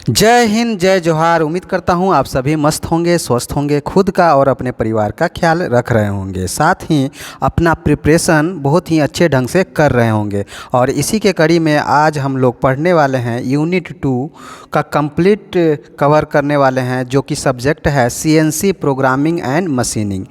जय हिंद, जय जोहार। उम्मीद करता हूँ आप सभी मस्त होंगे, स्वस्थ होंगे, खुद का और अपने परिवार का ख्याल रख रहे होंगे, साथ ही अपना प्रिपरेशन बहुत ही अच्छे ढंग से कर रहे होंगे। और इसी के कड़ी में आज हम लोग पढ़ने वाले हैं यूनिट 2 का कंप्लीट कवर करने वाले हैं, जो कि सब्जेक्ट है सीएनसी प्रोग्रामिंग एंड मशीनिंग।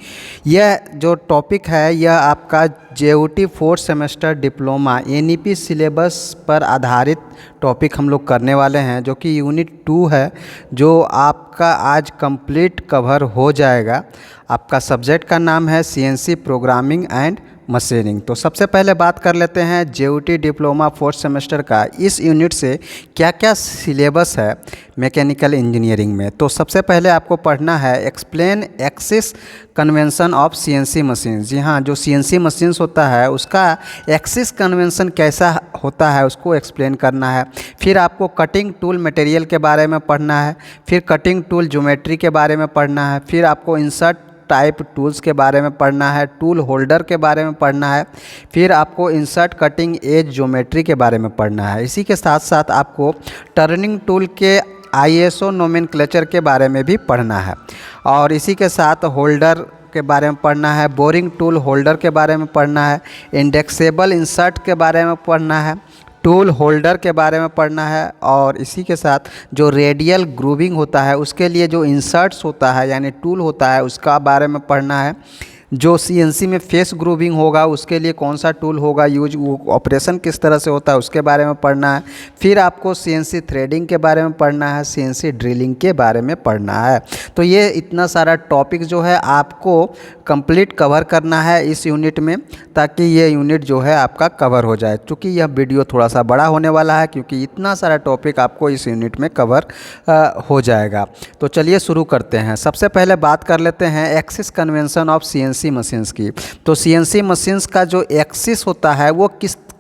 यह जो टॉपिक है यह आपका जेयूटी 4th semester diploma NEP syllabus पर आधारित टॉपिक हम लोग करने वाले हैं, जो कि यूनिट 2 है, जो आपका आज कंप्लीट कवर हो जाएगा। आपका सब्जेक्ट का नाम है सीएनसी प्रोग्रामिंग एंड मशीनिंग। तो सबसे पहले बात कर लेते हैं जेयूटी डिप्लोमा 4th सेमेस्टर का इस यूनिट से क्या क्या सिलेबस है मैकेनिकल इंजीनियरिंग में। तो सबसे पहले आपको पढ़ना है explain axis convention of CNC machine. जी हाँ, जो सीएनसी मशीन्स होता है उसका एक्सिस कन्वेंशन कैसा होता है उसको एक्सप्लेन करना है। फिर आपको कटिंग टूल मटेरियल के बारे में पढ़ना है, फिर कटिंग टूल ज्योमेट्री के बारे में पढ़ना है, फिर आपको इंसर्ट टाइप टूल्स के बारे में पढ़ना है, टूल होल्डर के बारे में पढ़ना है, फिर आपको इंसर्ट कटिंग एज ज्योमेट्री के बारे में पढ़ना है। इसी के साथ साथ आपको टर्निंग टूल के आईएसओ नोमेनक्लेचर के बारे में भी पढ़ना है, और इसी के साथ होल्डर के बारे में पढ़ना है, बोरिंग टूल होल्डर के बारे में पढ़ना है, इंडेक्सेबल इंसर्ट के बारे में पढ़ना है, टूल होल्डर के बारे में पढ़ना है, और इसी के साथ जो रेडियल ग्रूविंग होता है उसके लिए जो इंसर्ट्स होता है यानी टूल होता है उसका बारे में पढ़ना है। जो सीएनसी में फेस ग्रूविंग होगा उसके लिए कौन सा टूल होगा यूज, वो ऑपरेशन किस तरह से होता है उसके बारे में पढ़ना है। फिर आपको सीएनसी थ्रेडिंग के बारे में पढ़ना है, सीएनसी ड्रिलिंग के बारे में पढ़ना है। तो ये इतना सारा टॉपिक जो है आपको कंप्लीट कवर करना है इस यूनिट में, ताकि ये यूनिट जो है आपका कवर हो जाए। क्योंकि यह वीडियो थोड़ा सा बड़ा होने वाला है, क्योंकि इतना सारा टॉपिक आपको इस यूनिट में कवर हो जाएगा। तो चलिए शुरू करते हैं। सबसे पहले बात कर लेते हैं axis convention of CNC machines की। तो सीएनसी मशीन्स का जो एक्सिस होता है वो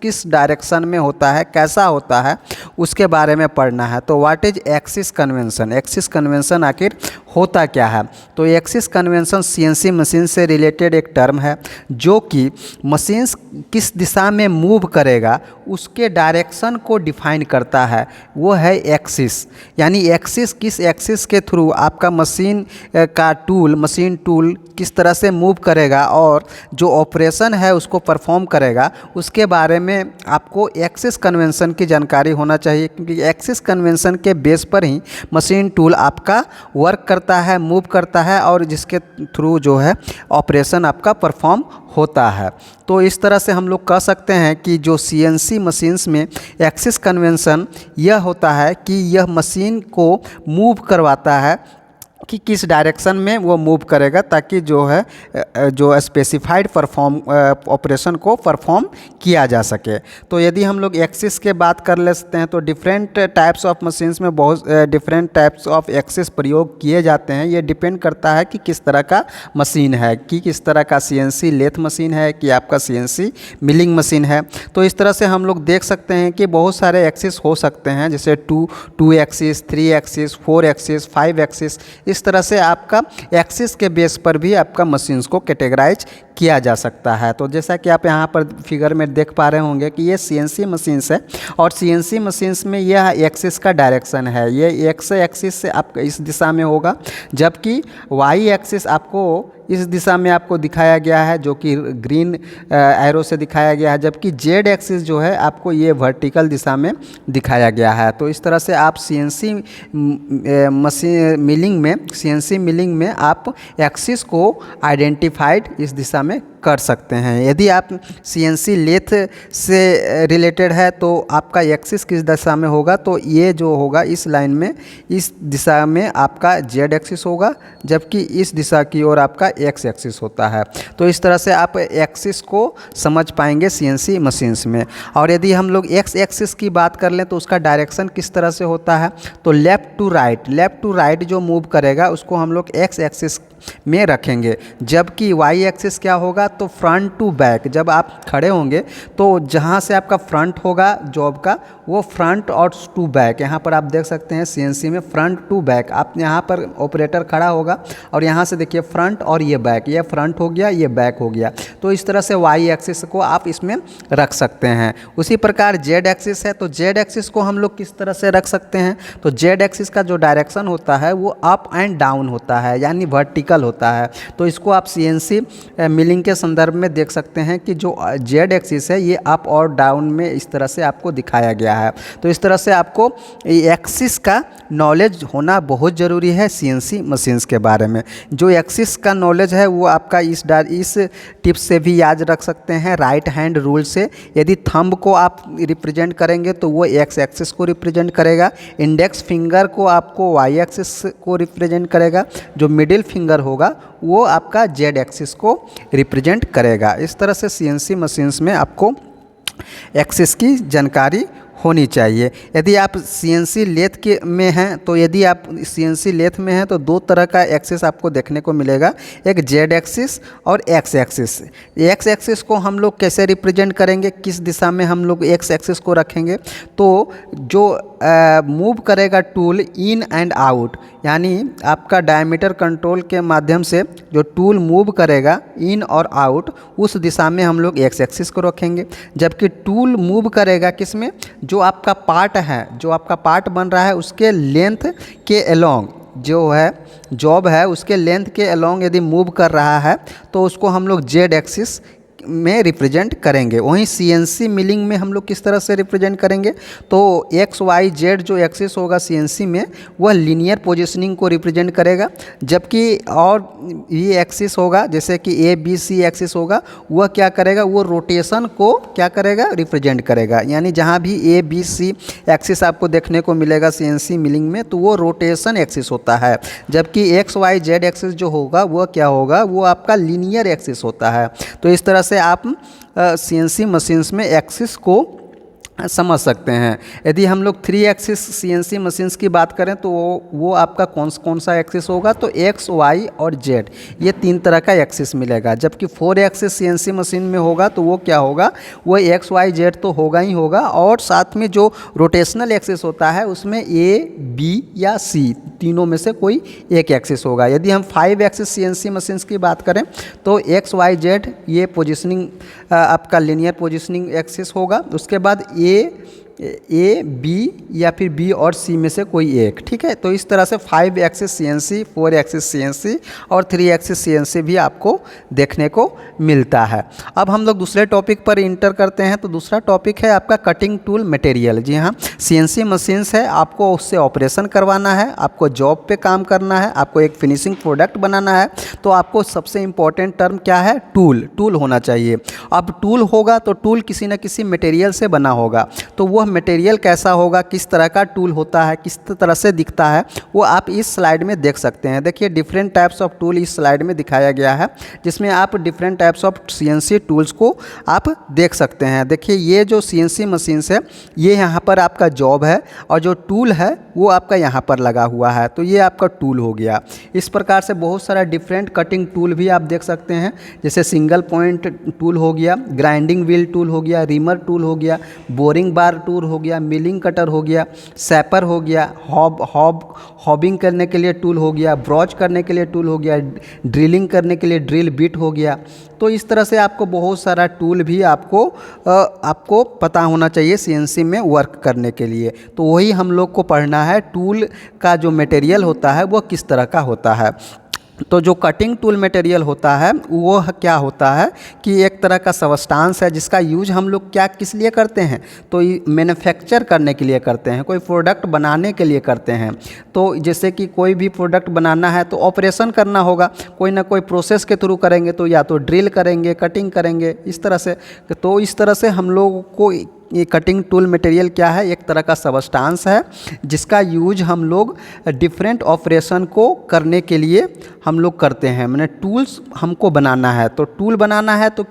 किस डायरेक्शन में होता है, कैसा होता है, उसके बारे में पढ़ना है। तो what is axis convention, axis convention आखिर होता क्या है। तो एक्सिस कन्वेंशन सीएनसी मशीन से रिलेटेड एक टर्म है, जो कि मशीन्स किस दिशा में मूव करेगा उसके डायरेक्शन को डिफाइन करता है, वो है एक्सिस। यानी एक्सिस, किस एक्सिस के थ्रू आपका मशीन का टूल, मशीन टूल किस तरह से मूव करेगा और जो ऑपरेशन है उसको परफॉर्म करेगा, उसके बारे में आपको एक्सिस कन्वेंशन की जानकारी होना चाहिए। क्योंकि एक्सिस कन्वेंशन के बेस पर ही मशीन टूल आपका वर्क करता है, मूव करता है, और जिसके थ्रू जो है ऑपरेशन आपका परफॉर्म होता है। तो इस तरह से हम लोग कह सकते हैं कि जो सीएनसी मशीन्स में एक्सिस कन्वेंशन यह होता है कि यह मशीन को मूव करवाता है कि किस डायरेक्शन में वो मूव करेगा, ताकि जो है जो स्पेसिफाइड ऑपरेशन को परफॉर्म किया जा सके। तो यदि हम लोग एक्सिस के बात कर लेते हैं तो डिफरेंट टाइप्स ऑफ मशीन्स में बहुत डिफरेंट टाइप्स ऑफ एक्सिस प्रयोग किए जाते हैं। ये डिपेंड करता है कि किस तरह का मशीन है, कि किस तरह का सीएनसी लेथ मशीन है, कि आपका सीएनसी मिलिंग मशीन है। तो इस तरह से हम लोग देख सकते हैं कि बहुत सारे एक्सिस हो सकते हैं, जैसे 2 एक्सिस, 3 एक्सिस, 4 एक्सिस, 5 एक्सिस। इस तरह से आपका एक्सिस के बेस पर भी आपका मशीन्स को कैटेगराइज किया जा सकता है। तो जैसा कि आप यहाँ पर फिगर में देख पा रहे होंगे कि ये सीएनसी मशीन्स है, और सीएनसी मशीन्स में यह एक्सिस का डायरेक्शन है, ये एक्स एक्सिस से आपका इस दिशा में होगा, जबकि वाई एक्सिस आपको इस दिशा में आपको दिखाया गया है, जो कि ग्रीन एरो से दिखाया गया है, जबकि जेड एक्सिस जो है आपको ये वर्टिकल दिशा में दिखाया गया है। तो इस तरह से आप सीएनसी मशीन मिलिंग में आप एक्सिस को आइडेंटिफाइड इस दिशा में कर सकते हैं। यदि आप सीएनसी लेथ से रिलेटेड है तो आपका एक्सिस किस दिशा में होगा, तो ये जो होगा इस लाइन में, इस दिशा में आपका जेड एक्सिस होगा, जबकि इस दिशा की ओर आपका एक्स एक्सिस होता है। तो इस तरह से आप एक्सिस को समझ पाएंगे सीएनसी मशीन्स में। और यदि हम लोग एक्स एक्सिस की बात कर लें तो उसका डायरेक्शन किस तरह से होता है, तो लेफ़्ट टू राइट जो मूव करेगा उसको हम लोग एक्स एक्सिस में रखेंगे, जबकि वाई एक्सिस क्या होगा, तो फ्रंट टू बैक, जब आप खड़े होंगे तो जहाँ से आपका फ्रंट होगा जॉब का वो फ्रंट और टू बैक, यहाँ पर आप देख सकते हैं सीएनसी में फ्रंट टू बैक, आप यहाँ पर ऑपरेटर खड़ा होगा और यहाँ से देखिए फ्रंट और ये बैक, ये फ्रंट हो गया ये बैक हो गया। तो इस तरह से वाई एक्सिस को आप इसमें रख सकते हैं। उसी प्रकार जेड एक्सिस है, तो जेड एक्सिस को हम लोग किस तरह से रख सकते हैं, तो जेड एक्सिस का जो डायरेक्शन होता है वो अप एंड डाउन होता है, यानी वर्टिकल होता है। तो इसको आप सीएनसी मिलिंग के संदर्भ में देख सकते हैं कि जो जेड एक्सिस है ये अप और डाउन में इस तरह से आपको दिखाया गया है। तो इस तरह से आपको एक्सिस का नॉलेज होना बहुत ज़रूरी है सीएनसी मशीन्स के बारे में। जो एक्सिस का नॉलेज है वो आपका इस टिप्स से भी याद रख सकते हैं, राइट हैंड रूल से। यदि थंब को आप रिप्रेजेंट करेंगे तो वो एक्स एक्सिस को रिप्रेजेंट करेगा, इंडेक्स फिंगर को आपको वाई एक्सिस को रिप्रेजेंट करेगा, जो मिडिल फिंगर होगा वो आपका जेड एक्सिस को रिप्रेजेंट करेगा। इस तरह से सीएनसी मशीन्स में आपको एक्सिस की जानकारी होनी चाहिए। यदि आप सीएनसी लेथ के में हैं तो यदि आप सीएनसी लेथ में हैं तो दो तरह का एक्सिस आपको देखने को मिलेगा, एक जेड एक्सिस और एक्स एक्सिस। एक्स एक्सिस को हम लोग कैसे रिप्रेजेंट करेंगे, किस दिशा में हम लोग एक्स एक्सिस को रखेंगे, तो जो मूव करेगा टूल इन एंड आउट, यानी आपका डायमीटर कंट्रोल के माध्यम से जो टूल मूव करेगा इन और आउट उस दिशा में हम लोग एक्स एक्सिस को रखेंगे। जबकि टूल मूव करेगा किस में, जो आपका पार्ट है, जो आपका पार्ट बन रहा है उसके लेंथ के अलोंग, जो है जॉब है उसके लेंथ के अलोंग यदि मूव कर रहा है तो उसको हम लोग जेड एक्सिस में रिप्रेजेंट करेंगे। वहीं सीएनसी मिलिंग में हम लोग किस तरह से रिप्रेजेंट करेंगे, तो एक्स वाई जेड जो एक्सिस होगा सीएनसी में वह लीनियर पोजीशनिंग को रिप्रेजेंट करेगा, जबकि और ये एक्सिस होगा जैसे कि ए बी सी एक्सिस होगा वह क्या करेगा, वो रोटेशन को क्या करेगा, रिप्रेजेंट करेगा। यानी जहाँ भी ए बी सी एक्सिस आपको देखने को मिलेगा सीएनसी मिलिंग में तो वो रोटेशन एक्सिस होता है, जबकि एक्स वाई जेड एक्सिस जो होगा वह क्या होगा, वो आपका लीनियर एक्सिस होता है। तो इस तरह से आप सीएनसी मशीन्स में एक्सिस को समझ सकते हैं। यदि हम लोग 3 एक्सिस सीएनसी मशीन्स की बात करें तो वो आपका कौन सा एक्सिस होगा, तो एक्स वाई और जेड ये 3 तरह का एक्सिस मिलेगा। जबकि 4 एक्सिस सीएनसी मशीन में होगा तो वो क्या होगा, वो एक्स वाई जेड तो होगा ही होगा, और साथ में जो रोटेशनल एक्सिस होता है उसमें ए बी या सी तीनों में से कोई एक एक्सिस होगा। यदि हम 5 एक्सिस सीएनसी मशीन्स की बात करें तो एक्स वाई जेड ये पोजिशनिंग आपका लीनियर पोजिशनिंग एक्सिस होगा। उसके बाद ए बी या फिर बी और सी में से कोई एक, ठीक है। तो इस तरह से 5 एक्सिस सीएनसी, 4 एक्सिस सीएनसी और 3 एक्सिस सीएनसी भी आपको देखने को मिलता है। अब हम लोग दूसरे टॉपिक पर इंटर करते हैं। तो दूसरा टॉपिक है आपका कटिंग टूल मटेरियल। जी हाँ, सीएनसी मशीन्स है, आपको उससे ऑपरेशन करवाना है, आपको जॉब पे काम करना है, आपको एक फिनिशिंग प्रोडक्ट बनाना है, तो आपको सबसे इम्पॉर्टेंट टर्म क्या है, टूल होना चाहिए। अब टूल होगा तो टूल किसी न किसी मटेरियल से बना होगा, तो वह मटेरियल कैसा होगा, किस तरह का टूल होता है, किस तरह से दिखता है, वो आप इस स्लाइड में देख सकते हैं। देखिए डिफरेंट टाइप्स ऑफ टूल इस स्लाइड में दिखाया गया है, जिसमें आप different types of CNC tools को आप देख सकते हैं। देखिए ये जो सीएनसी मशीन्स है ये यहाँ पर आपका जॉब है और जो टूल है वो आपका यहाँ पर लगा हुआ है, तो ये आपका टूल हो गया। इस प्रकार से बहुत सारा डिफरेंट कटिंग टूल भी आप देख सकते हैं, जैसे सिंगल पॉइंट टूल हो गया, ग्राइंडिंग व्हील टूल हो गया, रिमर टूल हो गया, बोरिंग बार टूल हो गया, मिलिंग कटर हो गया, सैपर हो गया, हॉबिंग करने के लिए टूल हो गया, ब्रॉच करने के लिए टूल हो गया, ड्रिलिंग करने के लिए ड्रिल बिट हो गया। तो इस तरह से आपको बहुत सारा टूल भी आपको पता होना चाहिए सीएनसी में वर्क करने के लिए। तो वही हम लोग को पढ़ना है, टूल का जो मटेरियल होता है वो किस तरह का होता है। तो जो कटिंग टूल मटेरियल होता है वो क्या होता है कि एक तरह का सबस्टांस है जिसका यूज हम लोग किस लिए करते हैं, तो मैन्युफैक्चर करने के लिए करते हैं, कोई प्रोडक्ट बनाने के लिए करते हैं। तो जैसे कि कोई भी प्रोडक्ट बनाना है तो ऑपरेशन करना होगा, कोई ना कोई प्रोसेस के थ्रू करेंगे, तो या तो ड्रिल करेंगे, कटिंग करेंगे, इस तरह से। तो इस तरह से हम लोग को ये कटिंग टूल मटेरियल क्या है, एक तरह का सबस्टांस है जिसका यूज हम लोग डिफरेंट ऑपरेशन को करने के लिए हम लोग करते हैं। मैंने टूल्स हमको बनाना है, तो टूल बनाना है तो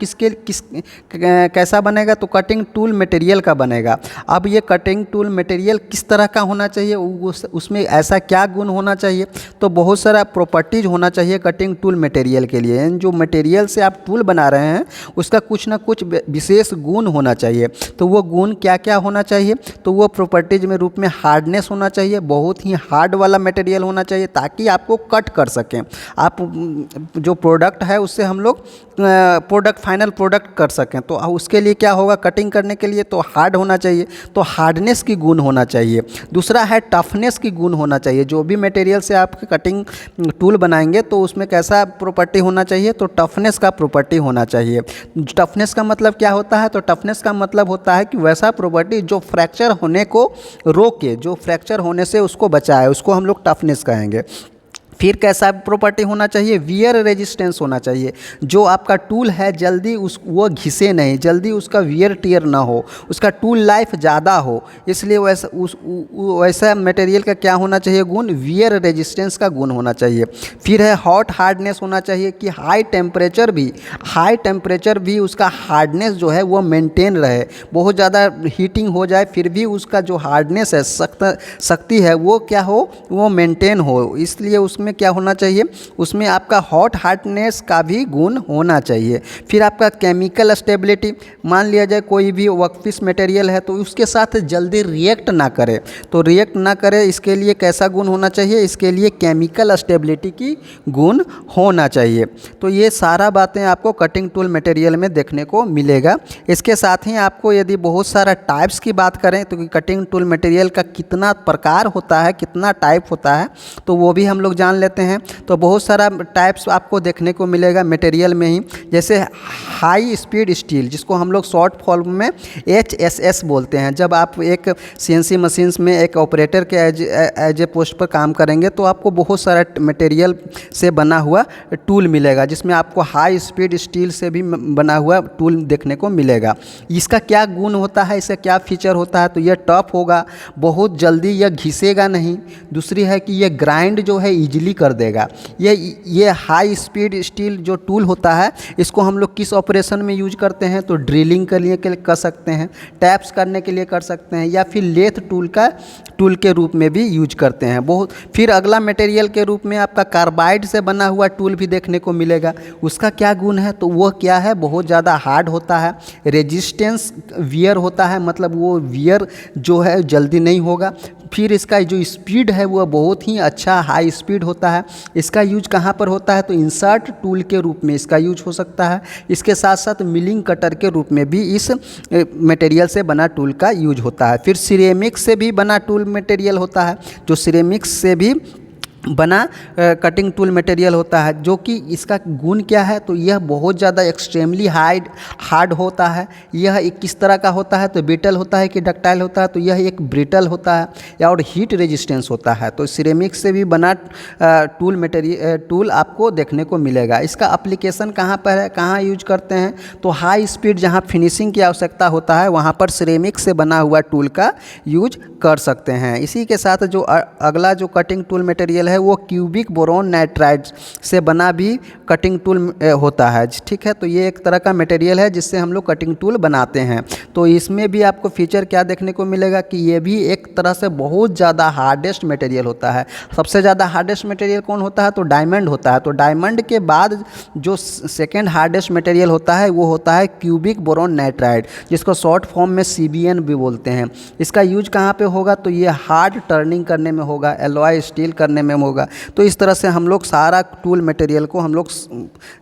कैसा बनेगा, तो कटिंग टूल मटेरियल का बनेगा। अब ये कटिंग टूल मटेरियल किस तरह का होना चाहिए, उसमें ऐसा क्या गुण होना चाहिए, तो बहुत सारा प्रॉपर्टीज होना चाहिए कटिंग टूल मटेरियल के लिए। जो मटेरियल से आप टूल बना रहे हैं उसका कुछ ना कुछ विशेष गुण होना चाहिए। तो वो गुण क्या क्या होना चाहिए, तो वो प्रॉपर्टीज में रूप में हार्डनेस होना चाहिए, बहुत ही हार्ड वाला मटेरियल होना चाहिए ताकि आपको कट कर सकें। आप जो प्रोडक्ट है उससे हम लोग फाइनल प्रोडक्ट कर सकें। तो उसके लिए क्या होगा, कटिंग करने के लिए तो हार्ड होना चाहिए, तो हार्डनेस की गुण होना चाहिए। दूसरा है टफनेस की गुण होना चाहिए। जो भी मटेरियल से आप कटिंग टूल बनाएंगे तो उसमें कैसा प्रॉपर्टी होना चाहिए, तो टफनेस का प्रॉपर्टी होना चाहिए। टफनेस का मतलब क्या होता है, तो टफनेस का मतलब होता है कि वैसा प्रॉपर्टी जो फ्रैक्चर होने को रोके, जो फ्रैक्चर होने से उसको बचाए, उसको हम लोग टफनेस कहेंगे। फिर कैसा प्रॉपर्टी होना चाहिए, वियर रेजिस्टेंस होना चाहिए। जो आपका टूल है जल्दी वो घिसे नहीं, जल्दी उसका वियर टियर ना हो, उसका टूल लाइफ ज़्यादा हो, इसलिए वैसा मटेरियल का क्या होना चाहिए गुण, वियर रेजिस्टेंस का गुण होना चाहिए। फिर है हॉट हार्डनेस होना चाहिए कि हाई टेम्परेचर भी उसका हार्डनेस जो है वो मेंटेन रहे। बहुत ज़्यादा हीटिंग हो जाए फिर भी उसका जो हार्डनेस है, शक्ति है, वो क्या हो, वो मेंटेन हो। इसलिए उसमें क्या होना चाहिए, उसमें आपका हॉट हार्डनेस का भी गुण होना चाहिए। फिर आपका केमिकल स्टेबिलिटी, मान लिया जाए कोई भी वर्कपीस मटेरियल है तो उसके साथ जल्दी रिएक्ट ना करे, तो रिएक्ट ना करे इसके लिए कैसा गुण होना चाहिए, इसके लिए केमिकल स्टेबिलिटी की गुण होना चाहिए। तो ये सारा बातें आपको कटिंग टूल मटेरियल में देखने को मिलेगा। इसके साथ ही आपको यदि बहुत सारा टाइप्स की बात करें तो कटिंग टूल मटेरियल का कितना प्रकार होता है, कितना टाइप होता है, तो वो भी हम लोग जान लेते हैं। तो बहुत सारा टाइप्स आपको देखने को मिलेगा मटेरियल में ही, जैसे हाई स्पीड स्टील, जिसको हम लोग शॉर्ट फॉर्म में HSS बोलते हैं। जब आप एक CNC मशीन्स में एक ऑपरेटर के एज ए पोस्ट पर काम करेंगे तो आपको बहुत सारा मटेरियल से बना हुआ टूल मिलेगा, जिसमें आपको हाई स्पीड स्टील से भी बना हुआ टूल देखने को मिलेगा। इसका क्या गुण होता है, इसका क्या फीचर होता है, तो यह टफ होगा, बहुत जल्दी यह घिसेगा नहीं। दूसरी है कि यह ग्राइंड जो है ईजिली कर देगा। ये हाई स्पीड स्टील जो टूल होता है इसको हम लोग किस ऑपरेशन में यूज करते हैं, तो ड्रिलिंग के लिए कर सकते हैं, टैप्स करने के लिए कर सकते हैं, या फिर लेथ टूल के रूप में भी यूज करते हैं बहुत। फिर अगला मटेरियल के रूप में आपका कार्बाइड से बना हुआ टूल भी देखने को मिलेगा। उसका क्या गुण है, तो वो क्या है, बहुत ज़्यादा हार्ड होता है, रेजिस्टेंस वियर होता है, मतलब वो वियर जो है जल्दी नहीं होगा। फिर इसका जो स्पीड है वो बहुत ही अच्छा हाई स्पीड होता है। इसका यूज कहाँ पर होता है, तो इंसर्ट टूल के रूप में इसका यूज हो सकता है। इसके साथ साथ मिलिंग कटर के रूप में भी इस मटेरियल से बना टूल का यूज होता है। फिर सिरेमिक्स से भी बना टूल मटेरियल होता है, जो सिरेमिक्स से भी बना कटिंग टूल मटेरियल होता है, जो कि इसका गुण क्या है, तो यह बहुत ज़्यादा एक्सट्रीमली हार्ड होता है। यह एक किस तरह का होता है, तो ब्रिटल होता है कि डक्टाइल होता है, तो यह एक ब्रिटल होता है या और हीट रेजिस्टेंस होता है। तो सिरेमिक्स से भी बना टूल आपको देखने को मिलेगा। इसका एप्लीकेशन कहाँ पर है, कहाँ यूज करते हैं, तो हाई स्पीड जहाँ फिनिशिंग की आवश्यकता होता है वहाँ पर सिरेमिक्स से बना हुआ टूल का यूज कर सकते हैं। इसी के साथ जो अगला जो कटिंग टूल मटेरियल है वो क्यूबिक बोरोन नाइट्राइड से बना भी कटिंग टूल होता है, ठीक है। तो ये एक तरह का मटेरियल है जिससे हम लोग कटिंग टूल बनाते हैं। तो इसमें भी आपको फीचर क्या देखने को मिलेगा कि ये भी एक तरह से बहुत ज़्यादा हार्डेस्ट मटेरियल होता है। सबसे ज़्यादा हार्डेस्ट मटेरियल कौन होता है, तो डायमंड होता है। तो डायमंड के बाद जो सेकेंड हार्डेस्ट मटेरियल होता है वो होता है क्यूबिक बोरोन नाइट्राइड, जिसको शॉर्ट फॉर्म में CBN भी बोलते हैं। इसका यूज कहाँ पे होगा, तो ये हार्ड टर्निंग करने में होगा, एलॉय स्टील करने में होगा। तो इस तरह से हम लोग सारा टूल मटेरियल को हम लोग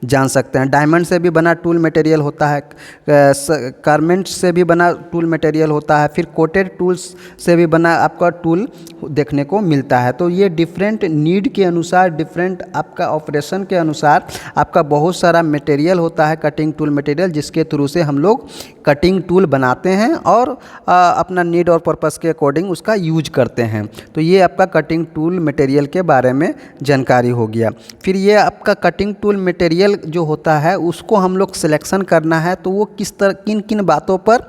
जान सकते हैं। डायमंड से भी बना टूल मटेरियल होता है, गारमेंट से भी बना टूल मटेरियल होता है, फिर कोटेड टूल्स से भी बना आपका टूल देखने को मिलता है। तो ये डिफरेंट नीड के अनुसार, डिफरेंट आपका ऑपरेशन के अनुसार आपका बहुत सारा मटेरियल होता है कटिंग टूल मटेरियल, जिसके थ्रू से हम लोग कटिंग टूल बनाते हैं और अपना नीड और पर्पस के अकॉर्डिंग उसका यूज करते हैं। तो ये आपका कटिंग टूल मटेरियल के बारे में जानकारी हो गया। फिर ये आपका कटिंग टूल मटेरियल जो होता है उसको हम लोग सिलेक्शन करना है तो वो किन किन बातों पर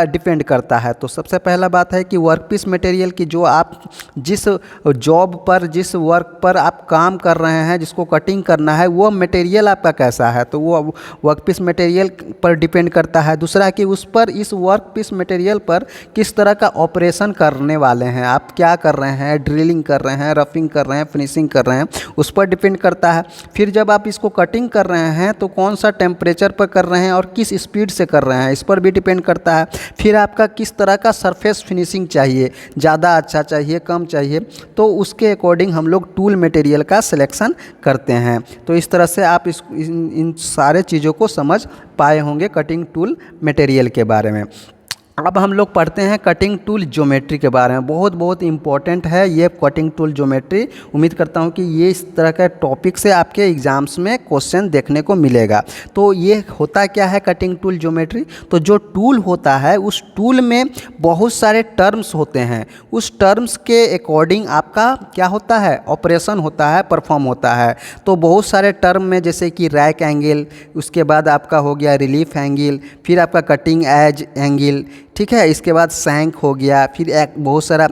डिपेंड करता है। तो सबसे पहला बात है कि वर्कपीस मटेरियल की, जो आप जिस जॉब पर जिस वर्क पर आप काम कर रहे हैं जिसको कटिंग करना है वो मटेरियल आपका कैसा है, तो वो वर्कपीस मटेरियल पर डिपेंड करता है। दूसरा कि उस पर इस वर्कपीस मटेरियल पर किस तरह का ऑपरेशन करने वाले हैं, आप क्या कर रहे हैं, ड्रिलिंग कर रहे हैं, रफिंग कर रहे हैं, फिनिशिंग कर रहे हैं, उस पर डिपेंड करता है। फिर जब आप इसको कटिंग कर रहे हैं तो कौन सा टेम्परेचर पर कर रहे हैं और किस स्पीड से कर रहे हैं, इस पर भी डिपेंड करता है। फिर आपका किस तरह का सरफेस फिनिशिंग चाहिए, ज़्यादा अच्छा चाहिए, कम चाहिए, तो उसके अकॉर्डिंग हम लोग टूल मटेरियल का सिलेक्शन करते हैं। तो इस तरह से आप इन सारे चीज़ों को समझ पाए होंगे कटिंग टूल मटेरियल के बारे में। अब हम लोग पढ़ते हैं कटिंग टूल ज्योमेट्री के बारे में। बहुत इम्पॉर्टेंट है ये कटिंग टूल ज्योमेट्री। उम्मीद करता हूँ कि ये इस तरह का टॉपिक से आपके एग्ज़ाम्स में क्वेश्चन देखने को मिलेगा। तो ये होता क्या है कटिंग टूल ज्योमेट्री, तो जो टूल होता है उस टूल में बहुत सारे टर्म्स होते हैं, उस टर्म्स के अकॉर्डिंग आपका क्या होता है, ऑपरेशन होता है, परफॉर्म होता है। तो बहुत सारे टर्म में जैसे कि रैक एंगल, उसके बाद आपका हो गया रिलीफ एंगल, फिर आपका कटिंग एज एंगल, ठीक है, इसके बाद सैंक हो गया, फिर एक बहुत सारा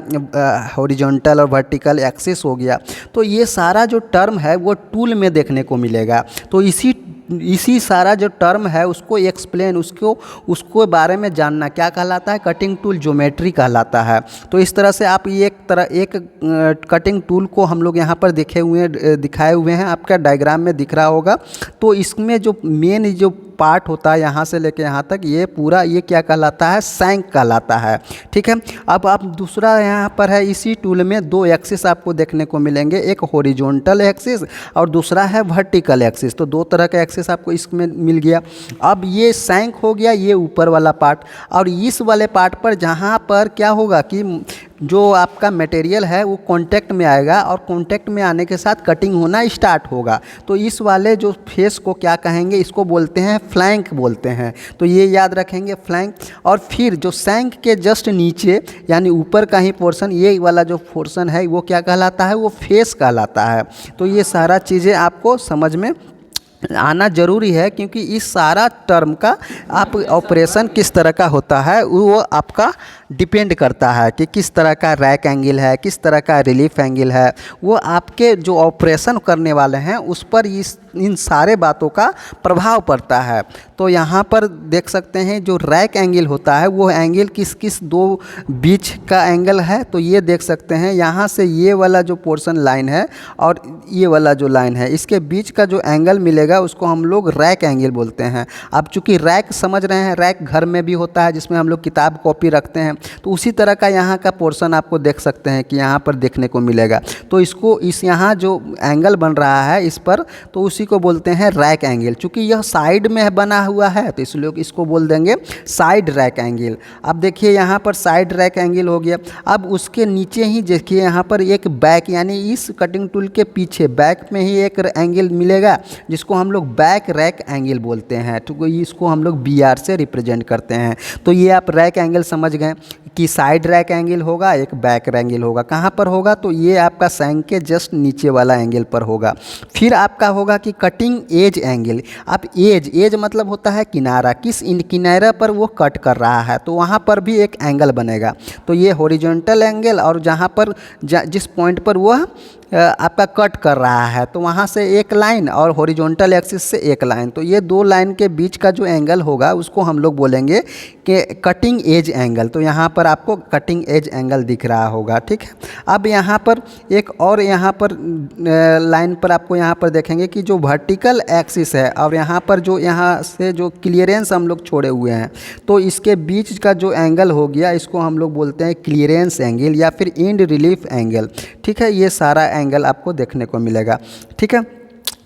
हॉरिजॉन्टल और वर्टिकल एक्सिस हो गया। तो ये सारा जो टर्म है वो टूल में देखने को मिलेगा। तो इसी सारा जो टर्म है उसको एक्सप्लेन, उसको बारे में जानना क्या कहलाता है, कटिंग टूल ज्योमेट्री कहलाता है। तो इस तरह से आप एक कटिंग टूल को हम लोग यहाँ पर दिखाए हुए हैं, आपका डायग्राम में दिख रहा होगा। तो इसमें जो मेन जो पार्ट होता है यहाँ से लेके यहाँ तक, ये पूरा ये क्या कहलाता है, सैंक कहलाता है। ठीक है, अब आप दूसरा यहाँ पर है, इसी टूल में दो एक्सिस आपको देखने को मिलेंगे, एक हॉरिजॉन्टल एक्सिस और दूसरा है वर्टिकल एक्सिस। तो दो तरह का एक्सिस आपको इसमें मिल गया। अब ये सैंक हो गया, ये ऊपर वाला पार्ट, और इस वाले पार्ट पर जहाँ पर क्या होगा कि जो आपका मटेरियल है वो कांटेक्ट में आएगा और कांटेक्ट में आने के साथ कटिंग होना स्टार्ट होगा। तो इस वाले जो फेस को क्या कहेंगे, इसको बोलते हैं फ्लैंक बोलते हैं। तो ये याद रखेंगे फ्लैंक। और फिर जो सैंक के जस्ट नीचे यानी ऊपर का ही पोर्शन, ये वाला जो पोर्शन है वो क्या कहलाता है, वो फेस कहलाता है। तो ये सारा चीज़ें आपको समझ में आना ज़रूरी है, क्योंकि इस सारा टर्म का आप ऑपरेशन किस तरह का होता है वो आपका डिपेंड करता है कि किस तरह का रैक एंगल है, किस तरह का रिलीफ एंगल है। वो आपके जो ऑपरेशन करने वाले हैं उस पर इन सारे बातों का प्रभाव पड़ता है। तो यहाँ पर देख सकते हैं जो रैक एंगल होता है वो एंगल किस दो बीच का एंगल है। तो ये देख सकते हैं यहाँ से ये वाला जो पोर्शन लाइन है और ये वाला जो लाइन है, इसके बीच का जो एंगल मिलेगा उसको हम लोग रैक एंगल बोलते हैं। अब चूँकि रैक समझ रहे हैं, रैक घर में भी होता है जिसमें हम लोग किताब कॉपी रखते हैं, तो उसी तरह का यहाँ का पोर्शन आपको देख सकते हैं कि यहाँ पर देखने को मिलेगा। तो इसको यहाँ जो एंगल बन रहा है इस पर, तो उसी को बोलते हैं रैक एंगल। चूँकि यह साइड में बना हुआ है तो इसलिए इसको बोल देंगे साइड रैक एंगल। अब देखिए यहाँ पर साइड रैक एंगल हो गया। अब उसके नीचे ही देखिए यहाँ पर एक बैक, यानी इस कटिंग टूल के पीछे बैक में ही एक एंगल मिलेगा जिसको हम लोग बैक रैक एंगल बोलते हैं। तो इसको हम लोग BR से रिप्रेजेंट करते हैं। तो ये आप रैक एंगल समझ गए कि साइड रैक एंगल होगा, एक बैक एंगल होगा। कहाँ पर होगा, तो ये आपका सैंक के जस्ट नीचे वाला एंगल पर होगा। फिर आपका होगा कि कटिंग एज एंगल। अब एज मतलब होता है किनारा, किस किनारा पर वो कट कर रहा है, तो वहाँ पर भी एक एंगल बनेगा। तो ये हॉरिजॉन्टल एंगल, और जहाँ पर जिस पॉइंट पर वह आपका कट कर रहा है तो वहाँ से एक लाइन और हॉरिजॉन्टल एक्सिस से एक लाइन, तो ये दो लाइन के बीच का जो एंगल होगा उसको हम लोग बोलेंगे कि कटिंग एज एंगल। तो यहाँ पर आपको कटिंग एज एंगल दिख रहा होगा। ठीक है, अब यहाँ पर एक और यहाँ पर लाइन पर आपको यहाँ पर देखेंगे कि जो वर्टिकल एक्सिस है और यहाँ पर जो यहाँ से जो क्लियरेंस हम लोग छोड़े हुए हैं, तो इसके बीच का जो एंगल हो गया इसको हम लोग बोलते हैं क्लियरेंस एंगल या फिर एंड रिलीफ एंगल। ठीक है, ये सारा एंगल आपको देखने को मिलेगा। ठीक है,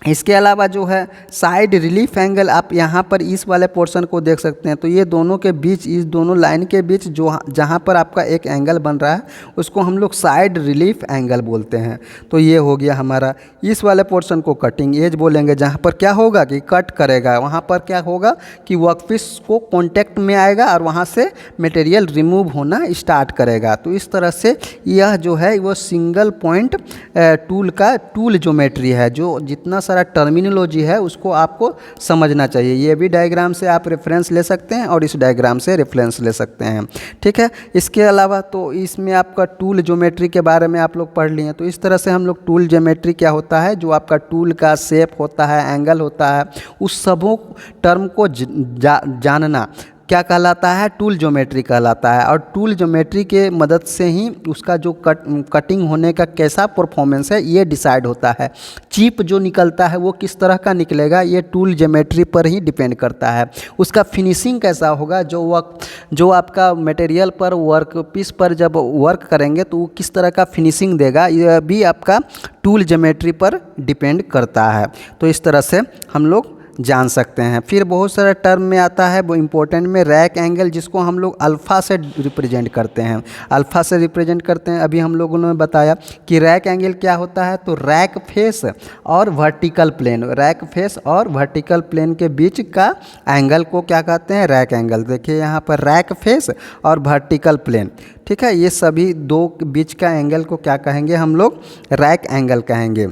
इसके अलावा जो है साइड रिलीफ एंगल, आप यहाँ पर इस वाले पोर्शन को देख सकते हैं। तो ये दोनों के बीच, इस दोनों लाइन के बीच जो जहाँ पर आपका एक एंगल बन रहा है उसको हम लोग साइड रिलीफ एंगल बोलते हैं। तो ये हो गया हमारा। इस वाले पोर्शन को कटिंग एज बोलेंगे, जहाँ पर क्या होगा कि कट करेगा, वहाँ पर क्या होगा कि वर्कपीस को कॉन्टेक्ट में आएगा और वहाँ से मटेरियल रिमूव होना स्टार्ट करेगा। तो इस तरह से यह जो है वो सिंगल पॉइंट टूल का टूल ज्योमेट्री है। जो जितना सारा टर्मिनोलॉजी है उसको आपको समझना चाहिए। ये भी डायग्राम से आप रेफरेंस ले सकते हैं और इस डायग्राम से रेफरेंस ले सकते हैं, ठीक है। इसके अलावा तो इसमें आपका टूल ज्योमेट्री के बारे में आप लोग पढ़ लिए। तो इस तरह से हम लोग टूल ज्योमेट्री क्या होता है, जो आपका टूल का शेप होता है, एंगल होता है, उस सबों टर्म को जानना क्या कहलाता है, टूल ज्योमेट्री कहलाता है। और टूल ज्योमेट्री के मदद से ही उसका जो कटिंग होने का कैसा परफॉर्मेंस है ये डिसाइड होता है। चिप जो निकलता है वो किस तरह का निकलेगा ये टूल ज्योमेट्री पर ही डिपेंड करता है। उसका फिनिशिंग कैसा होगा, जो आपका मटेरियल पर वर्क पीस पर जब वर्क करेंगे तो वो किस तरह का फिनिशिंग देगा, यह भी आपका टूल ज्योमेट्री पर डिपेंड करता है। तो इस तरह से हम लोग जान सकते हैं। फिर बहुत सारे टर्म में आता है वो इम्पोर्टेंट में रैक एंगल, जिसको हम लोग अल्फ़ा से रिप्रेजेंट करते हैं। अल्फ़ा से रिप्रेजेंट करते हैं। अभी हम लोगों ने बताया कि रैक एंगल क्या होता है, तो रैक फेस और वर्टिकल प्लेन, रैक फेस और वर्टिकल प्लेन के बीच का एंगल को क्या कहते हैं, रैक एंगल। देखिए यहाँ पर रैक फेस और वर्टिकल प्लेन, ठीक है, ये सभी दो बीच का एंगल को क्या कहेंगे हम लोग, रैक एंगल कहेंगे।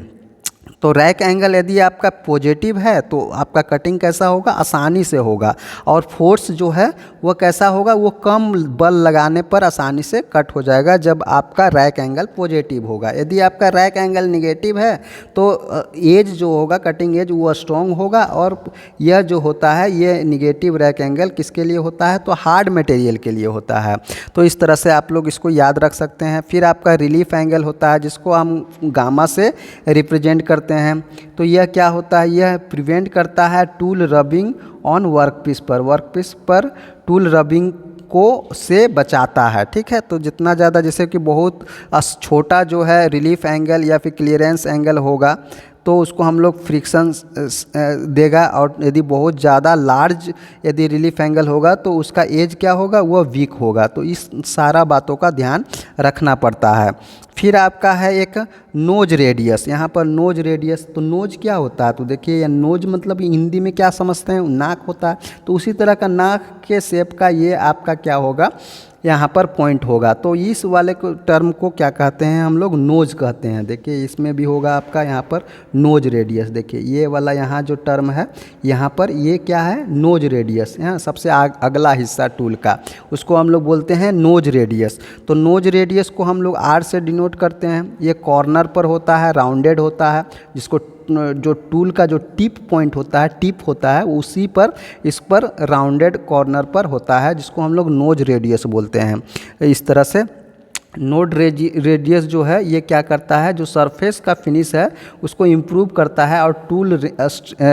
तो रैक एंगल यदि आपका पॉजिटिव है तो आपका कटिंग कैसा होगा, आसानी से होगा। और फोर्स जो है वो कैसा होगा, वो कम बल लगाने पर आसानी से कट हो जाएगा जब आपका रैक एंगल पॉजिटिव होगा। यदि आपका रैक एंगल निगेटिव है तो एज जो होगा, कटिंग एज, वो स्ट्रॉन्ग होगा। और यह जो होता है ये निगेटिव रैक एंगल किसके लिए होता है, तो हार्ड मटेरियल के लिए होता है। तो इस तरह से आप लोग इसको याद रख सकते हैं। फिर आपका रिलीफ एंगल होता है जिसको हम गामा से रिप्रेजेंट करते हैं। तो यह क्या होता है, यह प्रिवेंट करता है टूल रबिंग ऑन वर्कपीस पर टूल रबिंग को से बचाता है, ठीक है। तो जितना ज़्यादा, जैसे कि बहुत छोटा जो है रिलीफ एंगल या फिर क्लियरेंस एंगल होगा तो उसको हम लोग फ्रिक्शन देगा। और यदि बहुत ज़्यादा लार्ज यदि रिलीफ एंगल होगा तो उसका एज क्या होगा, वो वीक होगा। तो इस सारा बातों का ध्यान रखना पड़ता है। फिर आपका है एक नोज रेडियस। यहाँ पर नोज रेडियस, तो नोज क्या होता है, तो देखिए यह नोज मतलब हिंदी में क्या समझते हैं, नाक होता है। तो उसी तरह का नाक के शेप का ये आपका क्या होगा, यहाँ पर पॉइंट होगा। तो इस वाले टर्म को क्या कहते हैं हम लोग, नोज कहते हैं। देखिए इसमें भी होगा आपका यहाँ पर नोज रेडियस। देखिए ये वाला यहाँ जो टर्म है यहाँ पर ये क्या है, नोज रेडियस। यहाँ सबसे अगला हिस्सा टूल का उसको हम लोग बोलते हैं नोज रेडियस। तो नोज रेडियस को हम लोग आर से डिनोट करते हैं। ये कॉर्नर पर होता है, राउंडेड होता है, जिसको जो टूल का जो टिप पॉइंट होता है, टिप होता है, उसी पर इस पर राउंडेड कॉर्नर पर होता है, जिसको हम लोग नोज रेडियस बोलते हैं। इस तरह से नोड रेडियस जो है ये क्या करता है, जो सरफेस का फिनिश है उसको इम्प्रूव करता है और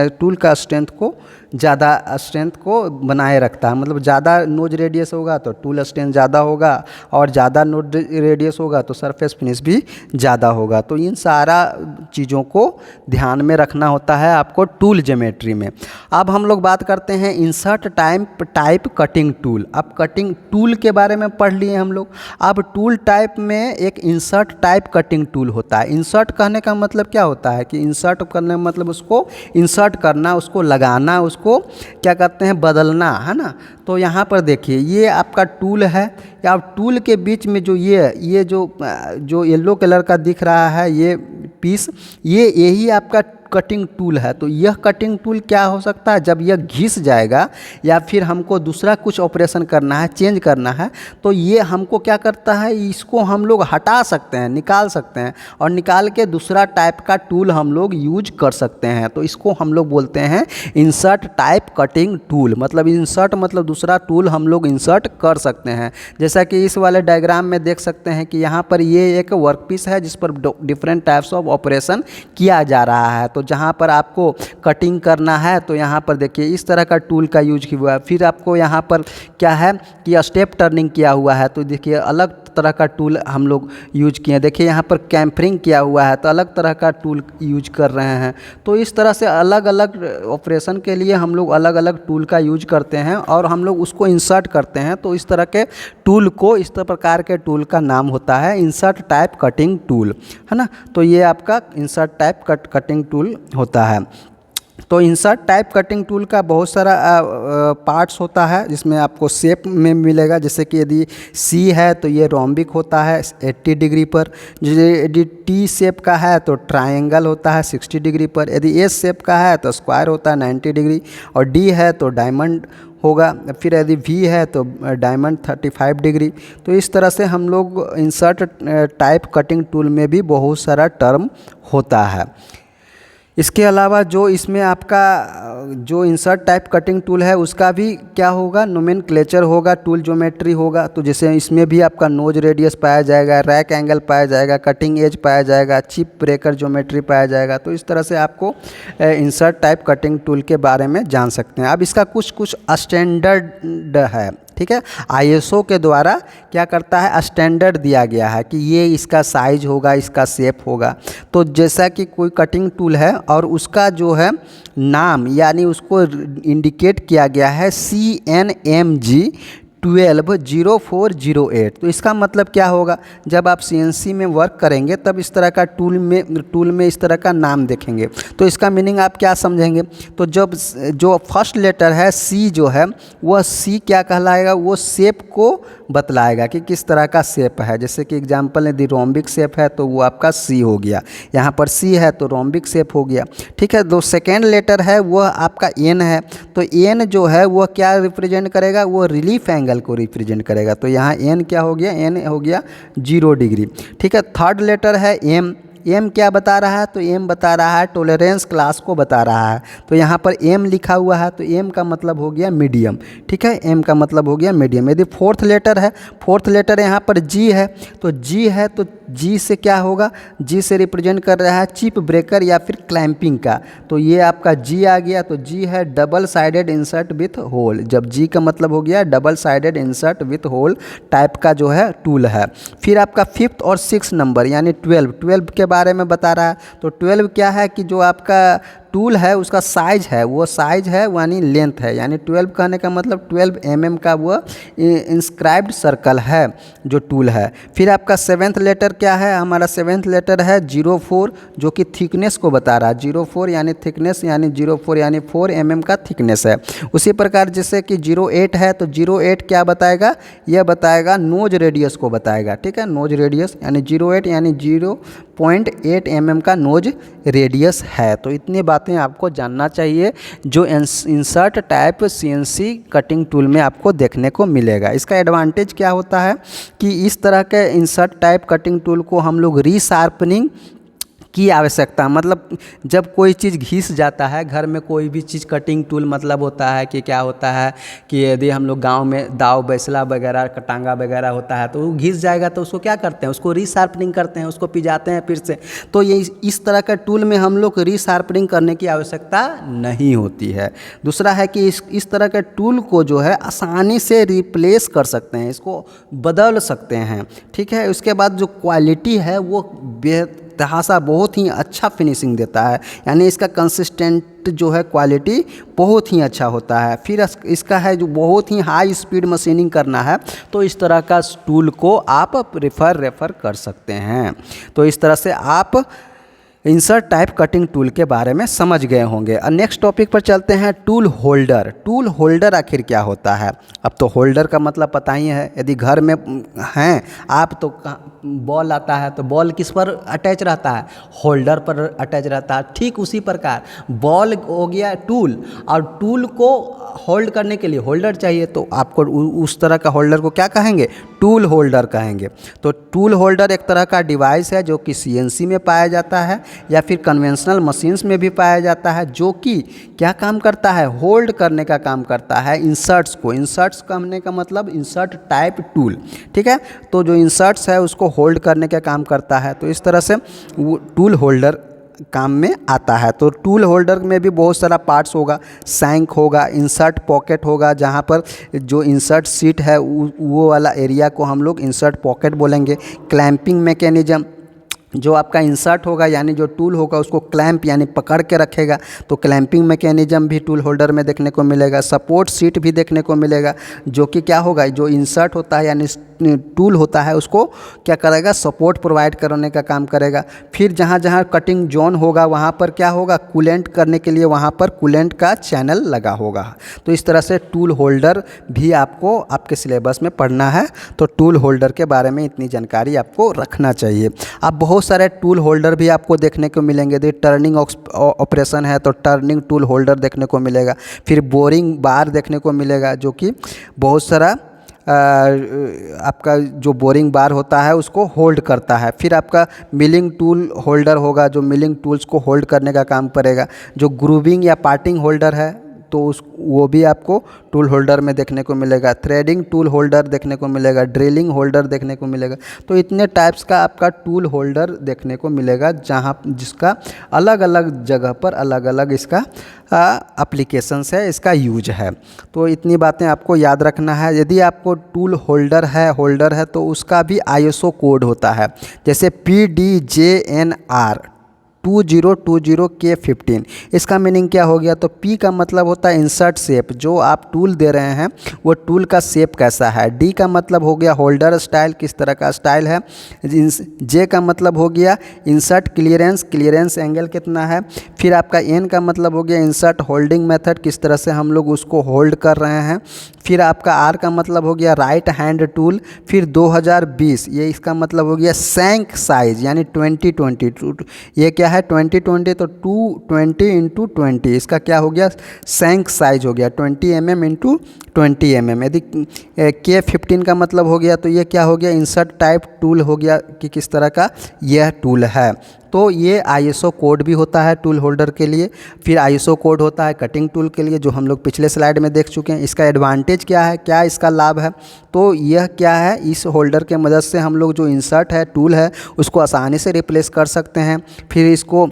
टूल का स्ट्रेंथ को बनाए रखता है। मतलब ज़्यादा नोज रेडियस होगा तो टूल स्ट्रेंथ ज़्यादा होगा और ज़्यादा नोज रेडियस होगा तो सरफेस फिनिश भी ज़्यादा होगा। तो इन सारा चीज़ों को ध्यान में रखना होता है आपको टूल ज्योमेट्री में। अब हम लोग बात करते हैं इंसर्ट टाइप कटिंग टूल। अब कटिंग टूल के बारे में पढ़ लिए हम लोग। अब टूल टाइप में एक इंसर्ट टाइप कटिंग टूल होता है। इंसर्ट कहने का मतलब क्या होता है कि इंसर्ट करने का मतलब उसको इंसर्ट करना, उसको लगाना, उसको क्या कहते हैं, बदलना, है ना। तो यहाँ पर देखिए ये आपका टूल है, या टूल के बीच में जो ये जो येलो कलर का दिख रहा है ये पीस, यही आपका कटिंग टूल है। तो यह कटिंग टूल क्या हो सकता है, जब यह घिस जाएगा या फिर हमको दूसरा कुछ ऑपरेशन करना है, चेंज करना है, तो ये हमको क्या करता है, इसको हम लोग हटा सकते हैं, निकाल सकते हैं और निकाल के दूसरा टाइप का टूल हम लोग यूज कर सकते हैं। तो इसको हम लोग बोलते हैं इंसर्ट टाइप कटिंग टूल। मतलब इंसर्ट मतलब दूसरा टूल हम लोग इंसर्ट कर सकते हैं। जैसा कि इस वाले डायग्राम में देख सकते हैं कि यहाँ पर ये एक वर्कपीस है जिस पर डिफरेंट टाइप्स ऑफ ऑपरेशन किया जा रहा है। तो जहाँ पर आपको कटिंग करना है तो यहाँ पर देखिए इस तरह का टूल का यूज किया हुआ है। फिर आपको यहाँ पर क्या है कि स्टेप टर्निंग किया हुआ है, तो देखिए अलग तरह का टूल हम लोग यूज किए हैं। देखिए यहाँ पर कैम्फरिंग किया हुआ है तो अलग तरह का टूल यूज कर रहे हैं। तो इस तरह से अलग अलग ऑपरेशन के लिए हम लोग अलग अलग टूल का यूज करते हैं और हम लोग उसको इंसर्ट करते हैं। तो इस तरह के टूल को, इस प्रकार के टूल का नाम होता है इंसर्ट टाइप कटिंग टूल, है ना। तो ये आपका इंसर्ट टाइप कटिंग टूल होता है। तो इंसर्ट टाइप कटिंग टूल का बहुत सारा पार्ट्स होता है जिसमें आपको शेप में मिलेगा। जैसे कि यदि सी है तो ये रोम्बिक होता है 80 डिग्री पर, यदि टी शेप का है तो ट्रायंगल होता है 60 डिग्री पर, यदि एस शेप का है तो स्क्वायर होता है 90 डिग्री, और डी है तो डायमंड होगा, फिर यदि वी है तो डायमंड 35 डिग्री। तो इस तरह से हम लोग इंसर्ट टाइप कटिंग टूल में भी बहुत सारा टर्म होता है। इसके अलावा जो इसमें आपका जो इंसर्ट टाइप कटिंग टूल है उसका भी क्या होगा, नोमेनक्लेचर होगा, टूल ज्योमेट्री होगा। तो जैसे इसमें भी आपका नोज रेडियस पाया जाएगा, रैक एंगल पाया जाएगा, कटिंग एज पाया जाएगा, चिप ब्रेकर ज्योमेट्री पाया जाएगा। तो इस तरह से आपको इंसर्ट टाइप कटिंग टूल के बारे में जान सकते हैं। अब इसका कुछ स्टैंडर्ड है, ठीक है। आईएसओ के द्वारा क्या करता है, स्टैंडर्ड दिया गया है कि ये इसका साइज होगा, इसका शेप होगा। तो जैसा कि कोई कटिंग टूल है और उसका जो है नाम यानी उसको इंडिकेट किया गया है CNMG 120408। तो इसका मतलब क्या होगा, जब आप CNC में वर्क करेंगे तब इस तरह का टूल में इस तरह का नाम देखेंगे तो इसका मीनिंग आप क्या समझेंगे। तो जब जो फर्स्ट लेटर है C जो है वह C क्या कहलाएगा, वो शेप को बतलाएगा कि किस तरह का शेप है। जैसे कि एग्जांपल यदि रोम्बिक शेप है तो वो आपका C हो गया, यहाँ पर C है तो रोम्बिक शेप हो गया, ठीक है। दो सेकेंड लेटर है वह आपका N है, तो N जो है वह क्या रिप्रेजेंट करेगा, वो रिलीफ एंगल को रिप्रेजेंट करेगा। तो यहाँ N क्या हो गया, N हो गया 0 डिग्री, ठीक है। थर्ड लेटर है M, M क्या बता रहा है, तो M बता रहा है टॉलरेंस क्लास को बता रहा है। तो यहाँ पर M लिखा हुआ है तो M का मतलब हो गया मीडियम, ठीक है, M का मतलब हो गया मीडियम। यदि फोर्थ लेटर है, फोर्थ लेटर यहाँ पर G है, तो G है तो G से क्या होगा, G से रिप्रेजेंट कर रहा है चिप ब्रेकर या फिर क्लैंपिंग का। तो ये आपका G आ गया, तो G है double sided insert with hole. जब G का मतलब हो गया double sided insert with hole type का जो है टूल है। फिर आपका फिफ्थ और सिक्स नंबर यानी 12 के बारे में बता रहा है। तो 12 क्या है कि जो आपका टूल है उसका साइज है, वो साइज है यानी लेंथ है, यानी 12 कहने का मतलब 12 mm का वो इंस्क्राइब्ड सर्कल है जो टूल है। फिर आपका सेवेंथ लेटर क्या है, हमारा सेवेंथ लेटर है 04 जो कि थिकनेस को बता रहा है। 04 यानी थिकनेस, यानी 04 यानी 4 mm का थिकनेस है। उसी प्रकार जैसे कि 08 है तो 08 क्या बताएगा, यह बताएगा नोज रेडियस को बताएगा, ठीक है, नोज रेडियस यानी 08 यानी 0.8 mm का नोज रेडियस है। तो इतनी बातें आपको जानना चाहिए जो insert type CNC cutting tool में आपको देखने को मिलेगा। इसका एडवांटेज क्या होता है कि इस तरह के इंसर्ट टाइप कटिंग टूल को हम लोग रीशार्पनिंग की आवश्यकता, मतलब जब कोई चीज़ घिस जाता है घर में, कोई भी चीज़ कटिंग टूल मतलब होता है कि क्या होता है कि यदि हम लोग गांव में दाव बैसला वगैरह टांगा वगैरह होता है तो वो घिस जाएगा तो उसको क्या करते हैं, उसको रीशार्पनिंग करते हैं, उसको पिजाते हैं फिर से। तो ये इस तरह का टूल में हम लोग रीशार्पनिंग करने की आवश्यकता नहीं होती है। दूसरा है कि इस तरह के टूल को जो है आसानी से रिप्लेस कर सकते हैं, इसको बदल सकते हैं, ठीक है। उसके बाद जो क्वालिटी है वो तहासा बहुत ही अच्छा फिनिशिंग देता है, यानी इसका कंसिस्टेंट जो है क्वालिटी बहुत ही अच्छा होता है। फिर इसका है जो बहुत ही हाई स्पीड मशीनिंग करना है तो इस तरह का टूल को आप रेफ़र कर सकते हैं। तो इस तरह से आप इंसर्ट टाइप कटिंग टूल के बारे में समझ गए होंगे। और नेक्स्ट टॉपिक पर चलते हैं, टूल होल्डर। टूल होल्डर आखिर क्या होता है। अब तो होल्डर का मतलब पता ही है, यदि घर में हैं आप तो बॉल आता है तो बॉल किस पर अटैच रहता है, होल्डर पर अटैच रहता है। ठीक उसी प्रकार बॉल हो गया टूल, और टूल को होल्ड करने के लिए होल्डर चाहिए, तो आपको उस तरह का होल्डर को क्या कहेंगे, टूल होल्डर कहेंगे। तो टूल होल्डर एक तरह का डिवाइस है जो कि CNC में पाया जाता है या फिर कन्वेंशनल मशीन्स में भी पाया जाता है, जो कि क्या काम करता है, होल्ड करने का काम करता है इंसर्ट्स को। इंसर्ट्स कहने का मतलब इंसर्ट टाइप टूल, ठीक है। तो जो इंसर्ट्स है उसको होल्ड करने का काम करता है। तो इस तरह से वो टूल होल्डर काम में आता है। तो टूल होल्डर में भी बहुत सारा पार्ट्स होगा, सैंक होगा, इंसर्ट पॉकेट होगा, जहाँ पर जो इंसर्ट सीट है वो वाला एरिया को हम लोग इंसर्ट पॉकेट बोलेंगे। क्लैंपिंग मैकेनिज्म, जो आपका इंसर्ट होगा यानी जो टूल होगा उसको क्लैंप यानी पकड़ के रखेगा, तो क्लैंपिंग मैकेनिज्म भी टूल होल्डर में देखने को मिलेगा। सपोर्ट सीट भी देखने को मिलेगा, जो कि क्या होगा, जो इंसर्ट होता है यानी टूल होता है उसको क्या करेगा, सपोर्ट प्रोवाइड करने का काम करेगा। फिर जहाँ जहाँ कटिंग जोन होगा वहाँ पर क्या होगा, कूलेंट करने के लिए वहाँ पर कूलेंट का चैनल लगा होगा। तो इस तरह से टूल होल्डर भी आपको आपके सिलेबस में पढ़ना है। तो टूल होल्डर के बारे में इतनी जानकारी आपको रखना चाहिए। अब बहुत सारे टूल होल्डर भी आपको देखने को मिलेंगे। तो टर्निंग ऑपरेशन है तो टर्निंग टूल होल्डर देखने को मिलेगा। फिर बोरिंग बार देखने को मिलेगा, जो कि बहुत सारा आपका जो बोरिंग बार होता है उसको होल्ड करता है। फिर आपका मिलिंग टूल होल्डर होगा, जो मिलिंग टूल्स को होल्ड करने का काम करेगा। जो ग्रूविंग या पार्टिंग होल्डर है तो वो भी आपको टूल होल्डर में देखने को मिलेगा। थ्रेडिंग टूल होल्डर देखने को मिलेगा, ड्रिलिंग होल्डर देखने को मिलेगा। तो इतने टाइप्स का आपका टूल होल्डर देखने को मिलेगा, जहाँ जिसका अलग अलग जगह पर अलग अलग इसका एप्लीकेशंस है, इसका यूज है। तो इतनी बातें आपको याद रखना है। यदि आपको टूल होल्डर है तो उसका भी ISO कोड होता है, जैसे PDJNR 2020K15। इसका मीनिंग क्या हो गया, तो P का मतलब होता है इंसर्ट शेप, जो आप टूल दे रहे हैं वो टूल का शेप कैसा है। D का मतलब हो गया होल्डर स्टाइल, किस तरह का स्टाइल है। J का मतलब हो गया इंसर्ट क्लियरेंस, क्लियरेंस एंगल कितना है। फिर आपका N का मतलब हो गया इंसर्ट होल्डिंग मेथड, किस तरह से हम लोग उसको होल्ड कर रहे हैं। फिर आपका R का मतलब हो गया राइट हैंड टूल। फिर 2020, ये इसका मतलब हो गया सैंक साइज यानी 2020। ये क्या है 2020, तो 220 × 20, इसका क्या हो गया सैंक साइज हो गया 20 mm × 20 mm। यदि K15 का मतलब हो गया तो ये क्या हो गया इंसर्ट टाइप टूल हो गया कि किस तरह का यह टूल है। तो ये ISO कोड भी होता है टूल होल्डर के लिए। फिर ISO कोड होता है कटिंग टूल के लिए, जो हम लोग पिछले स्लाइड में देख चुके हैं। इसका एडवांटेज क्या है, क्या इसका लाभ है, तो यह क्या है, इस होल्डर के मदद से हम लोग जो इंसर्ट है टूल है उसको आसानी से रिप्लेस कर सकते हैं। फिर इसको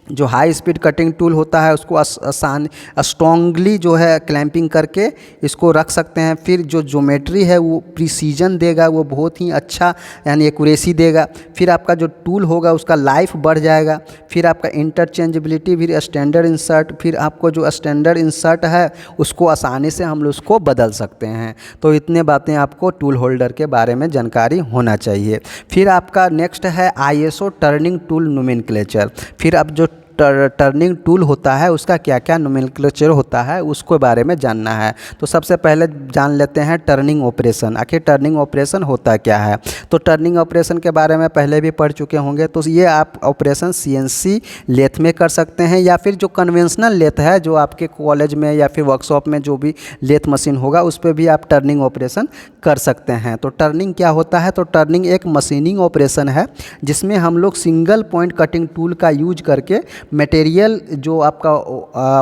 जो हाई स्पीड कटिंग टूल होता है उसको आसान स्ट्रॉन्गली जो है क्लैंपिंग करके इसको रख सकते हैं। फिर जो ज्योमेट्री है वो प्रिसीजन देगा, वो बहुत ही अच्छा यानी एक्यूरेसी देगा। फिर आपका जो टूल होगा उसका लाइफ बढ़ जाएगा। फिर आपका इंटरचेंजेबिलिटी, फिर स्टैंडर्ड इंसर्ट, फिर आपको जो स्टैंडर्ड इंसर्ट है उसको आसानी से हम लोग उसको बदल सकते हैं। तो इतने बातें आपको टूल होल्डर के बारे में जानकारी होना चाहिए। फिर आपका नेक्स्ट है ISO टर्निंग टूल नोमेनक्लेचर। फिर अब जो टर्निंग टूल होता है उसका क्या क्या नोमेनक्लेचर होता है उसके बारे में जानना है। तो सबसे पहले जान लेते हैं टर्निंग ऑपरेशन। आखिर टर्निंग ऑपरेशन होता क्या है। तो टर्निंग ऑपरेशन के बारे में पहले भी पढ़ चुके होंगे। तो ये आप ऑपरेशन CNC लेथ में कर सकते हैं, या फिर जो कन्वेंशनल लेथ है जो आपके कॉलेज में या फिर वर्कशॉप में जो भी लेथ मशीन होगा उस पर भी आप टर्निंग ऑपरेशन कर सकते हैं। तो टर्निंग क्या होता है, तो टर्निंग एक मशीनिंग ऑपरेशन है जिसमें हम लोग सिंगल पॉइंट कटिंग टूल का यूज करके मटेरियल जो आपका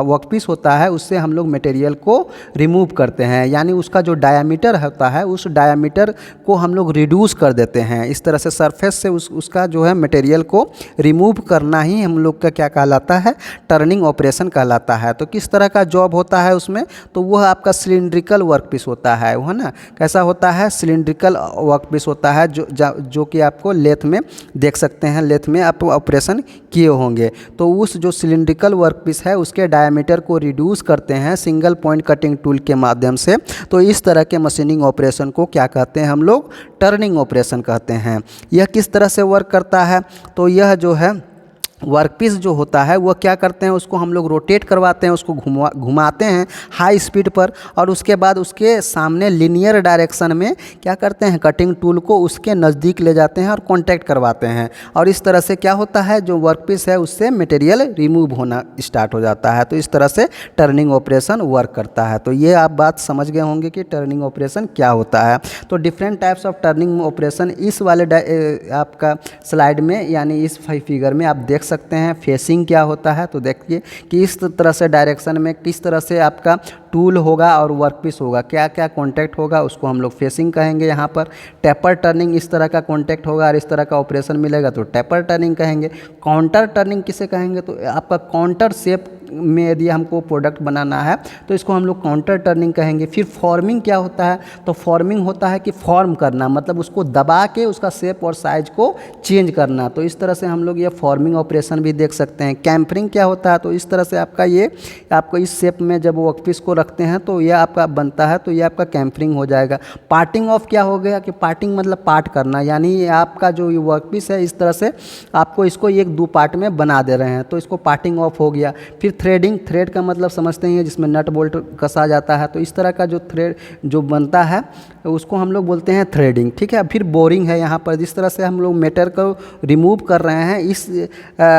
वर्कपीस होता है उससे हम लोग मटेरियल को रिमूव करते हैं, यानी उसका जो डायामीटर होता है उस डायामीटर को हम लोग रिड्यूस कर देते हैं। इस तरह से सरफेस से उसका जो है मटेरियल को रिमूव करना ही हम लोग का क्या कहलाता है, टर्निंग ऑपरेशन कहलाता है। तो किस तरह का जॉब होता है उसमें, तो वह आपका सिलिंड्रिकल वर्कपीस होता है, वो है ना, कैसा होता है सिलिंड्रिकल वर्कपीस होता है जो कि आपको लेथ में देख सकते हैं, लेथ में आप ऑपरेशन किए होंगे। तो उस जो सिलिंड्रिकल वर्कपीस है उसके डायमीटर को रिड्यूस करते हैं सिंगल पॉइंट कटिंग टूल के माध्यम से। तो इस तरह के मशीनिंग ऑपरेशन को क्या कहते हैं हम लोग, टर्निंग ऑपरेशन कहते हैं। यह किस तरह से वर्क करता है, तो यह जो है वर्कपीस जो होता है वो क्या करते हैं, उसको हम लोग रोटेट करवाते हैं, उसको घुमाते हैं हाई स्पीड पर, और उसके बाद उसके सामने लीनियर डायरेक्शन में क्या करते हैं, कटिंग टूल को उसके नज़दीक ले जाते हैं और कांटेक्ट करवाते हैं। और इस तरह से क्या होता है, जो वर्कपीस है उससे मटेरियल रिमूव होना स्टार्ट हो जाता है। तो इस तरह से टर्निंग ऑपरेशन वर्क करता है। तो ये आप बात समझ गए होंगे कि टर्निंग ऑपरेशन क्या होता है। तो different types of turning operation इस वाले आपका स्लाइड में यानी इस फिगर में आप देख सकते हैं फेसिंग क्या होता है। तो देखिए कि इस तरह से डायरेक्शन में किस तरह से आपका टूल होगा और वर्कपीस होगा, क्या क्या कॉन्टैक्ट होगा, उसको हम लोग फेसिंग कहेंगे। यहाँ पर टेपर टर्निंग इस तरह का कॉन्टैक्ट होगा और इस तरह का ऑपरेशन मिलेगा तो टेपर टर्निंग कहेंगे। काउंटर टर्निंग किसे कहेंगे, तो आपका काउंटर शेप में यदि हमको प्रोडक्ट बनाना है तो इसको हम लोग काउंटर टर्निंग कहेंगे। फिर फॉर्मिंग क्या होता है, तो फॉर्मिंग होता है कि फॉर्म करना, मतलब उसको दबा के उसका शेप और साइज को चेंज करना। तो इस तरह से हम लोग ये फॉर्मिंग ऑपरेशन भी देख सकते हैं। कैम्फरिंग क्या होता है, तो इस तरह से आपका ये आपको इस शेप में जब वर्कपीस को रखते हैं तो ये आपका बनता है, तो ये आपका कैम्फरिंग हो जाएगा। पार्टिंग ऑफ क्या हो गया कि पार्टिंग मतलब पार्ट करना, यानी ये आपका जो ये वर्कपीस है इस तरह से आपको इसको एक दो पार्ट में बना दे रहे हैं, तो इसको पार्टिंग ऑफ हो गया। फिर थ्रेडिंग, थ्रेड का मतलब समझते हैं जिसमें नट बोल्ट कसा जाता है, तो इस तरह का जो थ्रेड जो बनता है उसको हम लोग बोलते हैं थ्रेडिंग, ठीक है। फिर बोरिंग है, यहाँ पर जिस तरह से हम लोग मेटल को रिमूव कर रहे हैं इस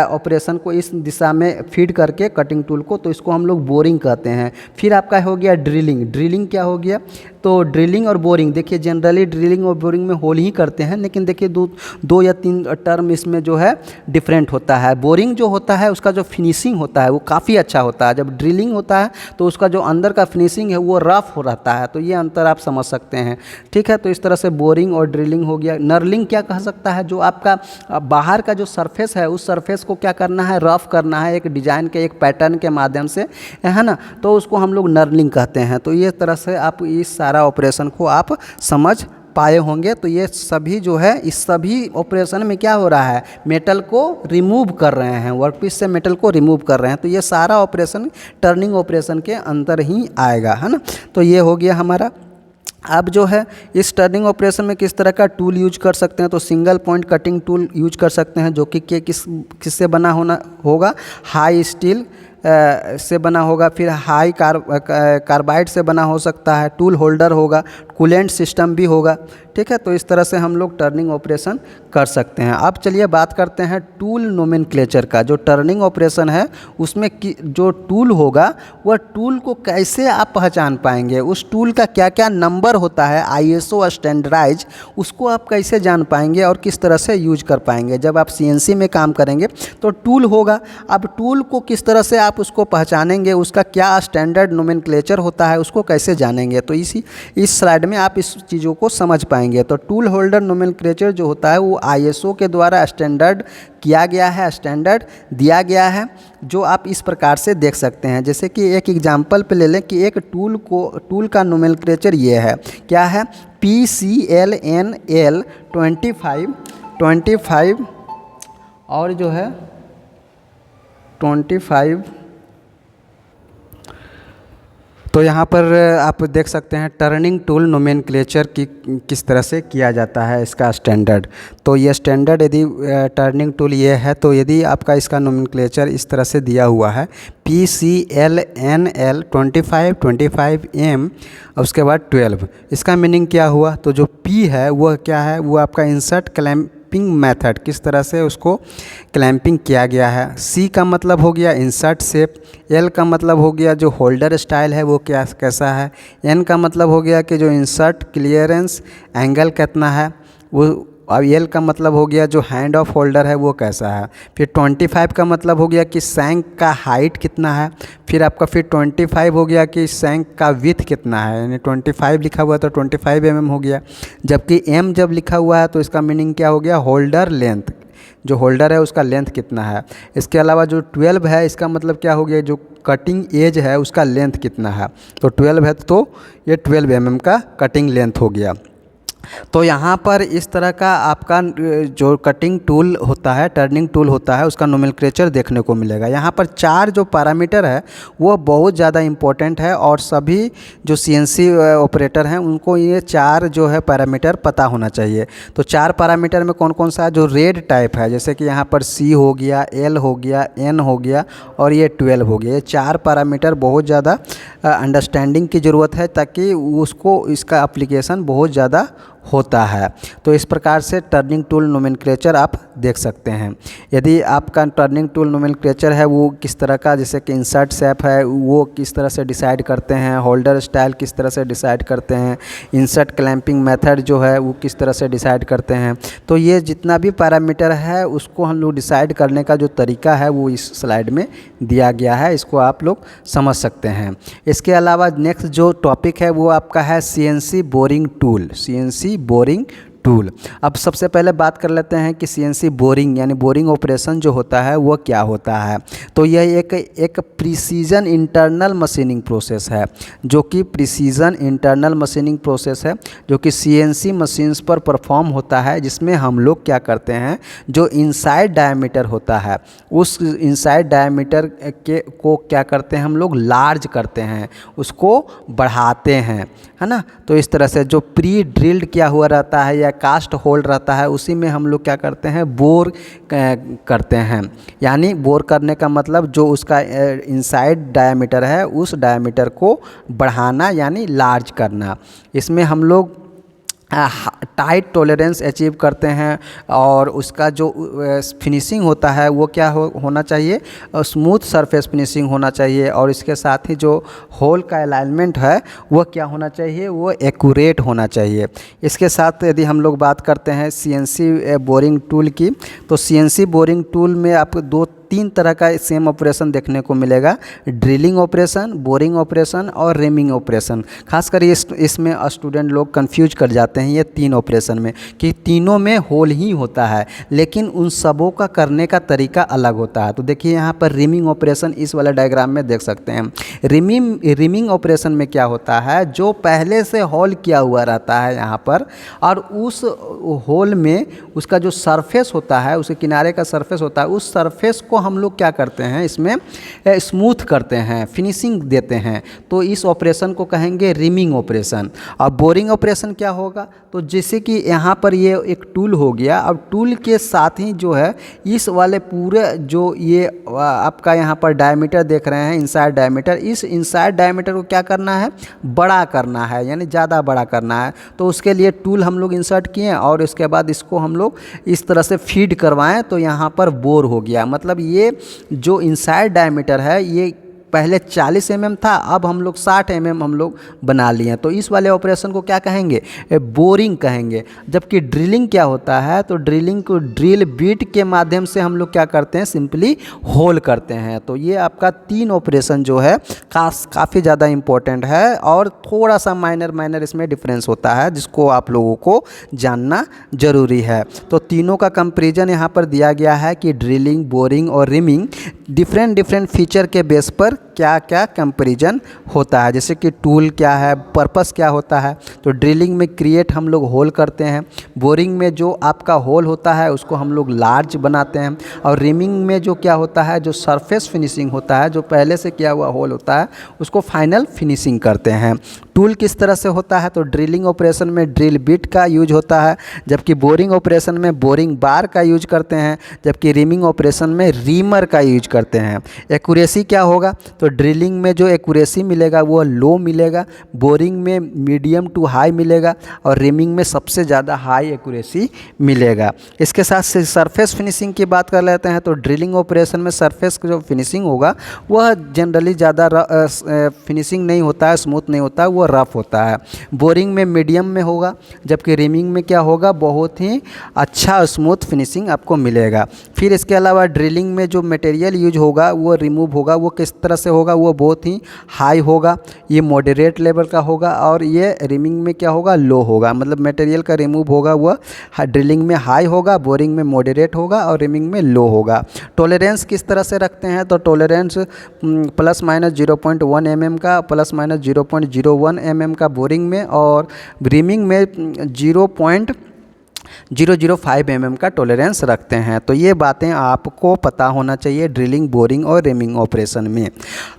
ऑपरेशन को इस दिशा में फीड करके कटिंग टूल को, तो इसको हम लोग बोरिंग कहते हैं। फिर आपका हो गया ड्रिलिंग, ड्रिलिंग क्या हो गया, तो ड्रिलिंग और बोरिंग, देखिए जनरली ड्रिलिंग और बोरिंग में होल ही करते हैं, लेकिन देखिए दो या तीन टर्म इसमें जो है डिफरेंट होता है। बोरिंग जो होता है उसका जो फिनिशिंग होता है वो काफ़ी अच्छा होता है, जब ड्रिलिंग होता है तो उसका जो अंदर का फिनिशिंग है वो रफ हो रहता है, तो ये अंतर आप समझ सकते हैं, ठीक है। तो इस तरह से बोरिंग और ड्रिलिंग हो गया। नर्लिंग क्या कह सकता है, जो आपका बाहर का जो सरफेस है उस सरफेस को क्या करना है, रफ करना है एक डिजाइन के एक पैटर्न के माध्यम से, है ना, तो उसको हम लोग नर्लिंग कहते हैं। तो ये तरह से आप इस सारा ऑपरेशन को आप समझ पाए होंगे। तो ये सभी जो है इस सभी ऑपरेशन में क्या हो रहा है, मेटल को रिमूव कर रहे हैं, वर्कपीस से मेटल को रिमूव कर रहे हैं, तो ये सारा ऑपरेशन टर्निंग ऑपरेशन के अंदर ही आएगा, है ना। तो ये हो गया हमारा। अब जो है इस टर्निंग ऑपरेशन में किस तरह का टूल यूज कर सकते हैं, तो single point cutting tool use कर सकते हैं, जो कि किससे बना होगा, हाई स्टील से बना होगा, फिर हाई कार्बाइड से बना हो सकता है, टूल होल्डर होगा, कूलेंट सिस्टम भी होगा, ठीक है। तो इस तरह से हम लोग टर्निंग ऑपरेशन कर सकते हैं। अब चलिए बात करते हैं टूल नोमेनक्लेचर का। जो टर्निंग ऑपरेशन है उसमें जो टूल होगा वह टूल को कैसे आप पहचान पाएंगे, उस टूल का क्या क्या नंबर होता है ISO स्टैंडर्डाइज, उसको आप कैसे जान पाएंगे और किस तरह से यूज कर पाएंगे। जब आप CNC में काम करेंगे तो टूल होगा, अब टूल को किस तरह से आप उसको पहचानेंगे, उसका क्या स्टैंडर्ड नोमेनक्लेचर होता है, उसको कैसे जानेंगे, तो इस स्लाइड में आप इस चीज़ों को समझ पाएंगे। तो टूल होल्डर नोमेनक्लेचर जो होता है वो ISO के द्वारा स्टैंडर्ड किया गया है, स्टैंडर्ड दिया गया है, जो आप इस प्रकार से देख सकते हैं। जैसे कि एक एग्जांपल पे ले लें कि एक टूल का नोमेनक्लेचर ये है, क्या है, PCLNL 25 और जो है 25। तो यहाँ पर आप देख सकते हैं टर्निंग टूल नोमेनक्लेचर की किस तरह से किया जाता है, इसका स्टैंडर्ड। तो ये स्टैंडर्ड यदि टर्निंग टूल ये है, तो यदि आपका इसका नोमेनक्लेचर इस तरह से दिया हुआ है PCLNL 25M और उसके बाद 12, इसका मीनिंग क्या हुआ, तो जो P है वह क्या है, वो आपका इंसर्ट क्लैम्पिंग मेथड, किस तरह से उसको क्लैंपिंग किया गया है। C का मतलब हो गया इंसर्ट शेप, L का मतलब हो गया जो होल्डर स्टाइल है वो कैसा है, N का मतलब हो गया कि जो इंसर्ट क्लियरेंस एंगल कितना है वो, अब L का मतलब हो गया जो हैंड ऑफ होल्डर है वो कैसा है। फिर 25 का मतलब हो गया कि सैंक का हाइट कितना है। फिर आपका फिर 25 हो गया कि सैंक का विथ कितना है, यानी 25 लिखा हुआ तो 25 mm हो गया। जबकि M जब लिखा हुआ है तो इसका मीनिंग क्या हो गया, होल्डर लेंथ, जो होल्डर है उसका लेंथ कितना है। इसके अलावा जो 12 है इसका मतलब क्या हो गया, जो कटिंग एज है उसका लेंथ कितना है। तो 12 है तो ये 12 mm का कटिंग लेंथ हो गया। तो यहाँ पर इस तरह का आपका जो कटिंग टूल होता है, टर्निंग टूल होता है, उसका नोमेनक्लेचर देखने को मिलेगा। यहाँ पर 4 जो पैरामीटर है वो बहुत ज़्यादा इम्पोर्टेंट है और सभी जो CNC ऑपरेटर हैं उनको ये 4 जो है पैरामीटर पता होना चाहिए। तो 4 पैरामीटर में कौन कौन सा है, जो रेड टाइप है, जैसे कि यहाँ पर C हो गया, L हो गया, N हो गया और ये 12 हो गया। ये 4 पैरामीटर बहुत ज़्यादा अंडरस्टैंडिंग की ज़रूरत है ताकि उसको इसका एप्लीकेशन बहुत ज़्यादा होता है। तो इस प्रकार से टर्निंग टूल नोमेनक्लेचर आप देख सकते हैं। यदि आपका टर्निंग टूल नोमेनक्लेचर है वो किस तरह का, जैसे कि इंसर्ट शेप है वो किस तरह से डिसाइड करते हैं, होल्डर स्टाइल किस तरह से डिसाइड करते हैं, इंसर्ट क्लैंपिंग मेथड जो है वो किस तरह से डिसाइड करते हैं। तो ये जितना भी पैरामीटर है उसको हम लोग डिसाइड करने का जो तरीका है वो इस स्लाइड में दिया गया है, इसको आप लोग समझ सकते हैं। इसके अलावा नेक्स्ट जो टॉपिक है वो आपका है CNC boring tool, CNC boring tool. अब सबसे पहले बात कर लेते हैं कि CNC बोरिंग यानी बोरिंग ऑपरेशन जो होता है वो क्या होता है। तो यह एक प्रिसीजन इंटरनल मशीनिंग प्रोसेस है, जो कि प्रिसीजन इंटरनल मशीनिंग प्रोसेस है जो कि CNC मशीन्स पर परफॉर्म होता है, जिसमें हम लोग क्या करते हैं, जो इनसाइड डायमीटर होता है उस इनसाइड डायमीटर के को क्या करते हैं हम लोग, लार्ज करते हैं, उसको बढ़ाते हैं, है ना। तो इस तरह से जो प्री ड्रिल्ड किया हुआ रहता है या कास्ट होल्ड रहता है उसी में हम लोग क्या करते हैं, बोर करते हैं। यानी बोर करने का मतलब जो उसका इनसाइड डायमीटर है उस डायमीटर को बढ़ाना यानी लार्ज करना। इसमें हम लोग टाइट टॉलरेंस अचीव करते हैं और उसका जो फिनिशिंग होता है वो क्या होना चाहिए, स्मूथ सरफेस फिनिशिंग होना चाहिए। और इसके साथ ही जो होल का अलाइनमेंट है वो क्या होना चाहिए, वो एक्यूरेट होना चाहिए। इसके साथ यदि हम लोग बात करते हैं CNC बोरिंग टूल की, तो CNC बोरिंग टूल में आपको 3 तरह का सेम ऑपरेशन देखने को मिलेगा, ड्रिलिंग ऑपरेशन, बोरिंग ऑपरेशन और रेमिंग ऑपरेशन। खासकर इसमें स्टूडेंट लोग कंफ्यूज कर जाते हैं ये 3 ऑपरेशन में, कि तीनों में होल ही होता है लेकिन उन सबों का करने का तरीका अलग होता है। तो देखिए यहाँ पर रिमिंग ऑपरेशन इस वाले डायग्राम में देख सकते हैं। रिमिंग ऑपरेशन में क्या होता है, जो पहले से होल किया हुआ रहता है यहाँ पर, और उस होल में उसका जो सरफेस होता है, उसके किनारे का सरफेस होता है, उस सरफेस को हम लोग क्या करते हैं, इसमें स्मूथ करते हैं, फिनिशिंग देते हैं। तो इस ऑपरेशन को कहेंगे रिमिंग ऑपरेशन। और बोरिंग ऑपरेशन क्या होगा, तो जैसे कि यहाँ पर ये एक टूल हो गया, अब टूल के साथ ही जो है इस वाले पूरे जो ये आपका यहाँ पर डायमीटर देख रहे हैं, इनसाइड डायमीटर, इस इनसाइड डायमीटर को क्या करना है, बड़ा करना है, यानी ज़्यादा बड़ा करना है। तो उसके लिए टूल हम लोग इंसर्ट किए और इसके बाद इसको हम लोग इस तरह से फीड करवाएं तो यहाँ पर बोर हो गया। मतलब ये जो इनसाइड डायमीटर है ये पहले 40 mm था, अब हम लोग 60 mm हम लोग बना लिए हैं। तो इस वाले ऑपरेशन को क्या कहेंगे, बोरिंग कहेंगे। जबकि ड्रिलिंग क्या होता है, तो ड्रिलिंग को ड्रिल बीट के माध्यम से हम लोग क्या करते हैं, सिंपली होल करते हैं। तो ये आपका 3 ऑपरेशन जो है काफ़ी ज़्यादा इम्पोर्टेंट है और थोड़ा सा माइनर इसमें डिफरेंस होता है जिसको आप लोगों को जानना ज़रूरी है। तो तीनों का कंपैरिजन यहाँ पर दिया गया है कि ड्रिलिंग, बोरिंग और रिमिंग डिफरेंट फीचर के बेस पर क्या क्या कंपैरिजन होता है। जैसे कि टूल क्या है, पर्पस क्या होता है। तो ड्रिलिंग में क्रिएट हम लोग होल करते हैं, बोरिंग में जो आपका होल होता है उसको हम लोग लार्ज बनाते हैं, और रिमिंग में जो क्या होता है, जो सरफेस फिनिशिंग होता है, जो पहले से किया हुआ होल होता है उसको फाइनल फिनिशिंग करते हैं। टूल किस तरह से होता है, तो ड्रिलिंग ऑपरेशन में ड्रिल बिट का यूज होता है, जबकि बोरिंग ऑपरेशन में बोरिंग बार का यूज करते हैं, जबकि रिमिंग ऑपरेशन में रीमर का यूज करते हैं। एक्यूरेसी क्या होगा, तो ड्रिलिंग में जो एक्यूरेसी मिलेगा वो लो मिलेगा, बोरिंग में मीडियम टू हाई मिलेगा और रिमिंग में सबसे ज़्यादा हाई एक्यूरेसी मिलेगा। इसके साथ से सरफेस फिनिशिंग की बात कर लेते हैं। तो ड्रिलिंग ऑपरेशन में सरफेस जो फिनिशिंग होगा वह जनरली ज़्यादा फिनिशिंग नहीं होता है, स्मूथ नहीं होता है, वो रफ होता है। बोरिंग में मीडियम में होगा, जबकि रिमिंग में क्या होगा, बहुत ही अच्छा स्मूथ फिनिशिंग आपको मिलेगा। फिर इसके अलावा ड्रिलिंग में जो मटेरियल यूज होगा वो रिमूव होगा, वो किस तरह से होगा, वो बहुत ही हाई होगा, ये मॉडरेट लेवल का होगा, और ये रिमिंग में क्या होगा, लो होगा। मतलब मटेरियल का रिमूव होगा वह ड्रिलिंग में हाई होगा, बोरिंग में मॉडरेट होगा और रिमिंग में लो होगा। टॉलरेंस किस तरह से रखते हैं, तो टॉलरेंस ±0.1 mm का, ±0.01 mm का बोरिंग में, और रिमिंग में 0.005 mm का टॉलरेंस रखते हैं। तो ये बातें आपको पता होना चाहिए ड्रिलिंग, बोरिंग और रिमिंग ऑपरेशन में।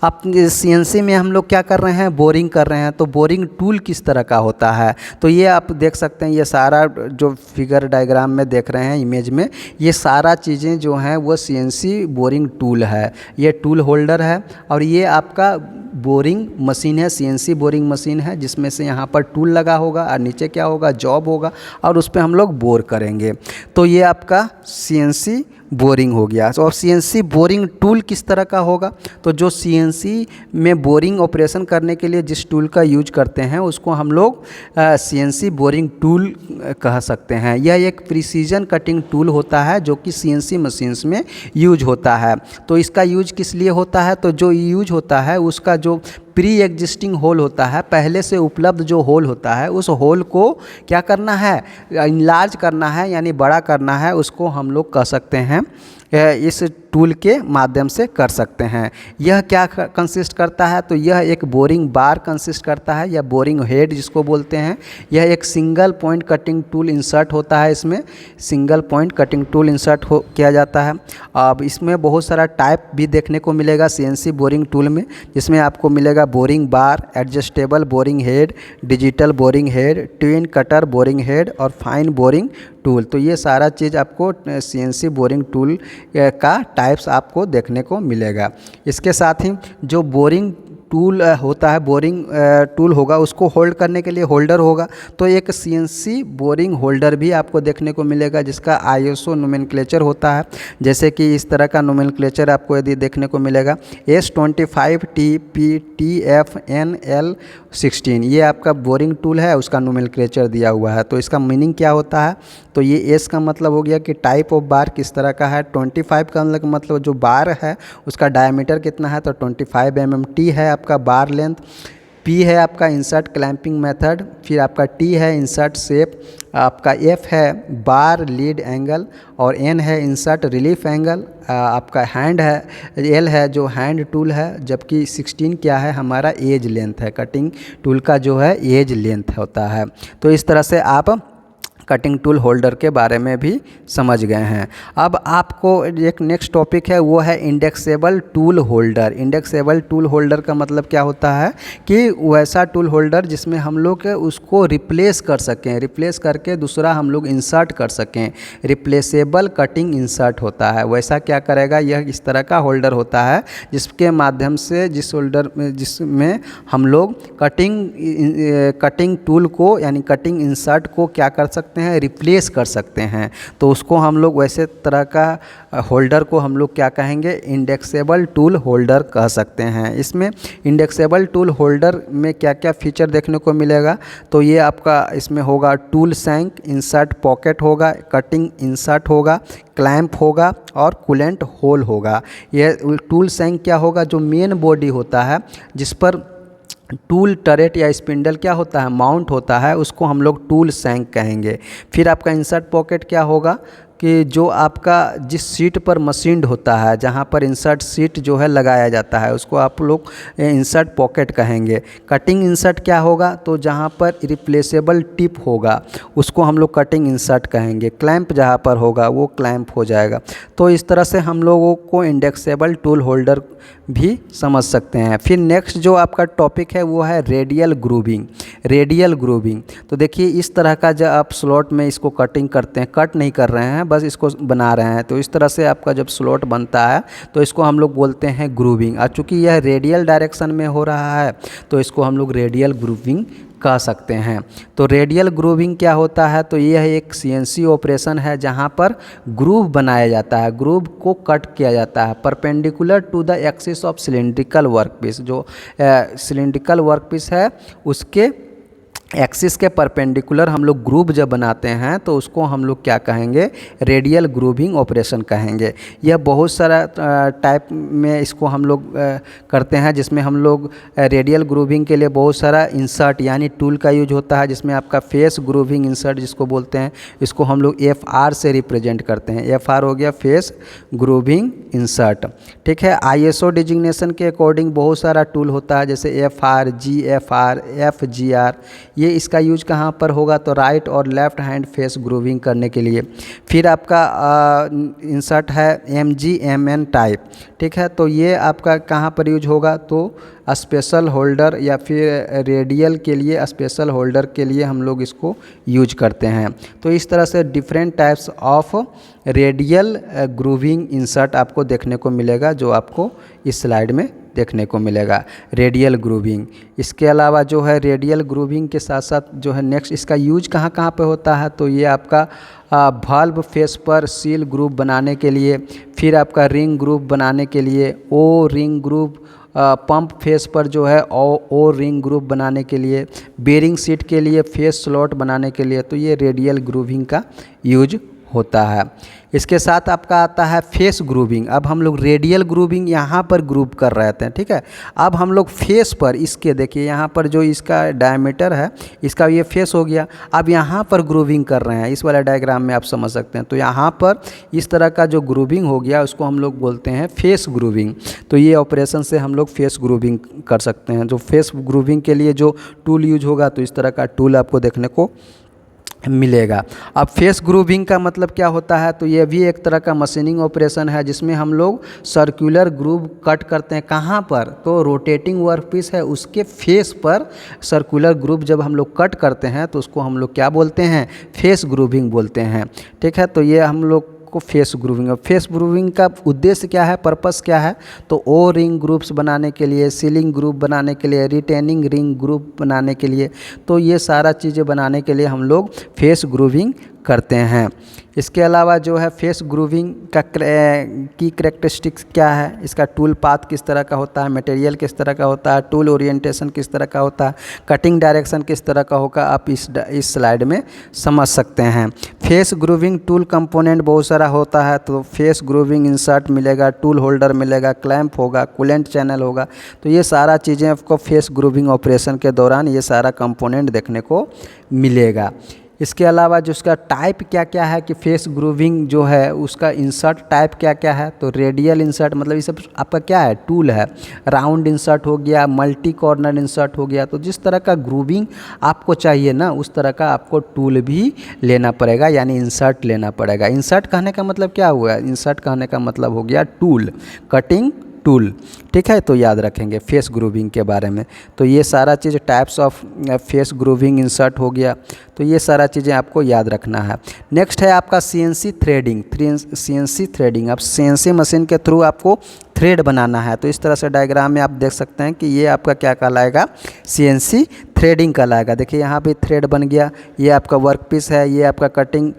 अब CNC में हम लोग क्या कर रहे हैं, बोरिंग कर रहे हैं। तो बोरिंग टूल किस तरह का होता है, तो ये आप देख सकते हैं, ये सारा जो फिगर डायग्राम में देख रहे हैं इमेज में, ये सारा चीज़ें जो हैं वो CNC बोरिंग टूल है। ये टूल होल्डर है और ये आपका बोरिंग मशीन है, सीएनसी बोरिंग मशीन है, जिसमें से यहाँ पर टूल लगा होगा और नीचे क्या होगा, जॉब होगा और उस पर हम लोग बोर करेंगे। तो ये आपका सीएनसी बोरिंग हो गया। और सीएनसी बोरिंग टूल किस तरह का होगा, तो जो सीएनसी में बोरिंग ऑपरेशन करने के लिए जिस टूल का यूज करते हैं उसको हम लोग सीएनसी बोरिंग टूल कह सकते हैं। यह एक प्रिसीजन कटिंग टूल होता है जो कि सीएनसी मशीन्स में यूज होता है। तो इसका यूज किस लिए होता है, तो जो यूज होता है उसका जो प्री एग्जिस्टिंग होल होता है, पहले से उपलब्ध जो होल होता है, उस होल को क्या करना है, इनलार्ज करना है, यानी बड़ा करना है, उसको हम लोग कह सकते हैं इस टूल के माध्यम से कर सकते हैं। यह क्या कंसिस्ट करता है, तो यह एक बोरिंग बार कंसिस्ट करता है या बोरिंग हेड जिसको बोलते हैं। यह एक single point cutting tool insert होता है, इसमें single point cutting tool insert किया जाता है। अब इसमें बहुत सारा टाइप भी देखने को मिलेगा सीएनसी बोरिंग टूल में, जिसमें आपको मिलेगा boring bar, adjustable boring head, digital boring head, twin cutter boring head और फाइन बोरिंग टूल। तो ये सारा चीज़ आपको सीएनसी बोरिंग टूल का टाइप्स आपको देखने को मिलेगा। इसके साथ ही जो बोरिंग टूल होता है, बोरिंग टूल होगा, उसको होल्ड करने के लिए होल्डर होगा। तो एक सीएनसी बोरिंग होल्डर भी आपको देखने को मिलेगा जिसका आईएसओ नोमेनक्लेचर होता है। जैसे कि इस तरह का नोमेनक्लेचर आपको यदि देखने को मिलेगा S25 TPTFNL16, ये आपका बोरिंग टूल है, उसका नोमेनक्लेचर दिया हुआ है। तो इसका मीनिंग क्या होता है, तो ये एस का मतलब हो गया कि टाइप ऑफ बार किस तरह का है, 25 का मतलब जो बार है उसका डायमीटर कितना है, तो 25 mm। टी है आपका बार लेंथ, पी है आपका इंसर्ट क्लैंपिंग मेथड, फिर आपका टी है इंसर्ट शेप, आपका एफ है बार लीड एंगल और एन है इंसर्ट रिलीफ एंगल, आपका हैंड है, एल है जो हैंड टूल है, जबकि 16 क्या है, हमारा एज लेंथ है, कटिंग टूल का जो है एज लेंथ होता है। तो इस तरह से आप कटिंग टूल होल्डर के बारे में भी समझ गए हैं। अब आपको एक नेक्स्ट टॉपिक है, वो है इंडेक्सेबल टूल होल्डर। इंडेक्सेबल टूल होल्डर का मतलब क्या होता है कि वैसा टूल होल्डर जिसमें हम लोग उसको रिप्लेस कर सकें, रिप्लेस करके दूसरा हम लोग इंसर्ट कर सकें। रिप्लेसेबल कटिंग इंसर्ट होता है, वैसा क्या करेगा, यह इस तरह का होल्डर होता है जिसके माध्यम से जिसमें हम लोग कटिंग टूल को यानी कटिंग इंसर्ट को क्या कर सकते हैं, रिप्लेस कर सकते हैं। तो उसको हम लोग वैसे तरह का होल्डर को हम लोग क्या कहेंगे, इंडेक्सेबल टूल होल्डर कह सकते हैं। इसमें इंडेक्सेबल टूल होल्डर में क्या क्या फीचर देखने को मिलेगा, तो ये आपका इसमें होगा टूल सैंक, इंसर्ट पॉकेट होगा, कटिंग इंसर्ट होगा, क्लैंप होगा और कूलेंट होल होगा। यह टूल सैंक क्या होगा, जो मेन बॉडी होता है जिस पर टूल टरेट या स्पिंडल क्या होता है, माउंट होता है, उसको हम लोग टूल सैंक कहेंगे। फिर आपका इंसर्ट पॉकेट क्या होगा कि जो आपका जिस सीट पर मशीन्ड होता है, जहाँ पर इंसर्ट सीट जो है लगाया जाता है, उसको आप लोग इंसर्ट पॉकेट कहेंगे। कटिंग इंसर्ट क्या होगा, तो जहाँ पर रिप्लेसेबल टिप होगा उसको हम लोग कटिंग इंसर्ट कहेंगे। क्लैंप जहाँ पर होगा वो क्लैंप हो जाएगा। तो इस तरह से हम लोगों को इंडेक्सेबल टूल होल्डर भी समझ सकते हैं। फिर नेक्स्ट जो आपका टॉपिक है वो है रेडियल ग्रूविंग। रेडियल ग्रूविंग, तो देखिए इस तरह का जब आप स्लॉट में इसको कटिंग करते हैं, कट नहीं कर रहे हैं, बस इसको बना रहे हैं, तो इस तरह से आपका जब स्लॉट बनता है तो इसको हम लोग बोलते हैं ग्रूविंग। और चूँकि यह रेडियल डायरेक्शन में हो रहा है तो इसको हम लोग रेडियल ग्रूविंग कह सकते हैं। तो रेडियल ग्रूविंग क्या होता है, तो यह एक सीएनसी ऑपरेशन है जहां पर ग्रूव बनाया जाता है, ग्रूव को कट किया जाता है perpendicular to the axis of cylindrical workpiece. जो सिलिंड्रिकल वर्कपीस है उसके एक्सिस के परपेंडिकुलर हम लोग ग्रूव जब बनाते हैं तो उसको हम लोग क्या कहेंगे, रेडियल ग्रूविंग ऑपरेशन कहेंगे। यह बहुत सारा टाइप में इसको हम लोग करते हैं, जिसमें हम लोग रेडियल ग्रूविंग के लिए बहुत सारा इंसर्ट यानी टूल का यूज होता है, जिसमें आपका फेस ग्रूविंग इंसर्ट जिसको बोलते हैं, इसको हम लोग FR से रिप्रेजेंट करते हैं। FR हो गया फेस ग्रूविंग इंसर्ट, ठीक है। ISO डिजिग्नेशन के अकॉर्डिंग बहुत सारा टूल होता है, जैसे FR, GFR, FGR। ये इसका यूज कहाँ पर होगा, तो राइट और लेफ़्ट हैंड फेस ग्रूविंग करने के लिए। फिर आपका इंसर्ट है MGMN टाइप, ठीक है। तो ये आपका कहाँ पर यूज होगा, तो स्पेशल होल्डर या फिर रेडियल के लिए, स्पेशल होल्डर के लिए हम लोग इसको यूज करते हैं। तो इस तरह से different types of radial grooving insert आपको देखने को मिलेगा, जो आपको इस स्लाइड में देखने को मिलेगा, रेडियल ग्रूविंग। इसके अलावा जो है रेडियल ग्रूविंग के साथ साथ जो है नेक्स्ट इसका यूज कहाँ कहाँ पे होता है, तो ये आपका वाल्व फेस पर सील ग्रूव बनाने के लिए, फिर आपका रिंग ग्रूव बनाने के लिए, ओ रिंग ग्रूव पंप फेस पर जो है ओ रिंग ग्रूव बनाने के लिए, बेरिंग सीट के लिए फेस स्लॉट बनाने के लिए, तो ये रेडियल ग्रूविंग का यूज होता है। इसके साथ आपका आता है फेस ग्रूविंग। अब हम लोग रेडियल ग्रूविंग यहाँ पर ग्रूव कर रहे थे, ठीक है। अब हम लोग फेस पर इसके देखिए यहाँ पर जो इसका डायमीटर है इसका ये फेस हो गया, अब यहाँ पर ग्रूविंग कर रहे हैं, इस वाला डायग्राम में आप समझ सकते हैं। तो यहाँ पर इस तरह का जो ग्रूविंग हो गया उसको हम लोग बोलते हैं फेस ग्रूविंग। तो ये ऑपरेशन से हम लोग फेस ग्रूविंग कर सकते हैं। जो फेस ग्रूविंग के लिए जो टूल यूज होगा तो इस तरह का टूल आपको देखने को मिलेगा। अब फेस ग्रूविंग का मतलब क्या होता है, तो ये भी एक तरह का मशीनिंग ऑपरेशन है जिसमें हम लोग सर्कुलर ग्रूव कट करते हैं। कहाँ पर, तो रोटेटिंग वर्कपीस है उसके फेस पर सर्कुलर ग्रूव जब हम लोग कट करते हैं तो उसको हम लोग क्या बोलते हैं, फेस ग्रूविंग बोलते हैं, ठीक है। तो ये हम लोग को फेस ग्रूविंग। फेस ग्रूविंग का उद्देश्य क्या है, पर्पस क्या है, तो ओ रिंग ग्रूव्स बनाने के लिए, सीलिंग ग्रूव बनाने के लिए, रिटेनिंग रिंग ग्रूव बनाने के लिए, तो ये सारा चीज़ें बनाने के लिए हम लोग फेस ग्रूविंग करते हैं। इसके अलावा जो है फेस ग्रूविंग का की करेक्टरिस्टिक्स क्या है, इसका टूल पाथ किस तरह का होता है, मटेरियल किस तरह का होता है, टूल ओरिएंटेशन किस तरह का होता है, कटिंग डायरेक्शन किस तरह का होगा, आप इस स्लाइड में समझ सकते हैं। फेस ग्रूविंग टूल कंपोनेंट बहुत सारा होता है, तो फेस ग्रूविंग इंसर्ट मिलेगा, टूल होल्डर मिलेगा, क्लैंप होगा, कूलेंट चैनल होगा, तो ये सारा चीज़ें आपको फेस ग्रूविंग ऑपरेशन के दौरान ये सारा कंपोनेंट देखने को मिलेगा। इसके अलावा जो उसका टाइप क्या क्या है कि फेस ग्रूविंग जो है उसका इंसर्ट टाइप क्या क्या है, तो रेडियल इंसर्ट मतलब ये सब आपका क्या है, टूल है। राउंड इंसर्ट हो गया, मल्टी कॉर्नर इंसर्ट हो गया। तो जिस तरह का ग्रूविंग आपको चाहिए ना उस तरह का आपको टूल भी लेना पड़ेगा, यानी इंसर्ट लेना पड़ेगा। इंसर्ट कहने का मतलब क्या हुआ, इंसर्ट कहने का मतलब हो गया टूल, कटिंग टूल, ठीक है। तो याद रखेंगे फेस ग्रूविंग के बारे में। तो ये सारा चीज़ types of face grooving insert हो गया, तो ये सारा चीज़ें आपको याद रखना है। नेक्स्ट है आपका सीएनसी थ्रेडिंग। सीएनसी थ्रेडिंग, अब सीएनसी मशीन के थ्रू आपको थ्रेड बनाना है। तो इस तरह से डायग्राम में आप देख सकते हैं कि ये आपका क्या कहलाएगा, सीएनसी थ्रेडिंग कहलाएगा। देखिए यहाँ पे थ्रेड बन गया, ये आपका वर्कपीस है, ये आपका कटिंग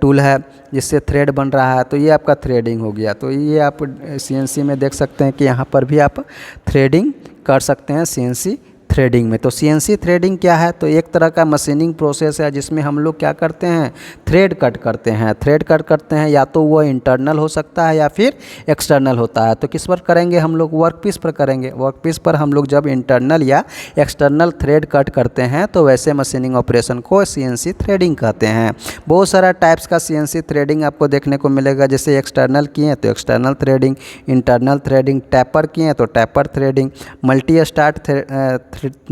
टूल है जिससे थ्रेड बन रहा है, तो ये आपका थ्रेडिंग हो गया। तो ये आप सीएनसी में देख सकते हैं कि यहाँ पर भी आप थ्रेडिंग कर सकते हैं सीएनसी थ्रेडिंग में। तो सीएनसी थ्रेडिंग क्या है, तो एक तरह का मशीनिंग प्रोसेस है जिसमें हम लोग क्या करते हैं, थ्रेड कट करते हैं। थ्रेड कट करते हैं या तो वो इंटरनल हो सकता है या फिर एक्सटर्नल होता है। तो किस पर करेंगे हम लोग, वर्कपीस पर करेंगे। वर्कपीस पर हम लोग जब इंटरनल या एक्सटर्नल थ्रेड कट करते हैं तो वैसे मशीनिंग ऑपरेशन को सीएनसी थ्रेडिंग कहते हैं। बहुत सारा टाइप्स का सीएनसी थ्रेडिंग आपको देखने को मिलेगा, जैसे एक्सटर्नल किए तो external threading, internal threading, tapper किए तो tapper threading, multi start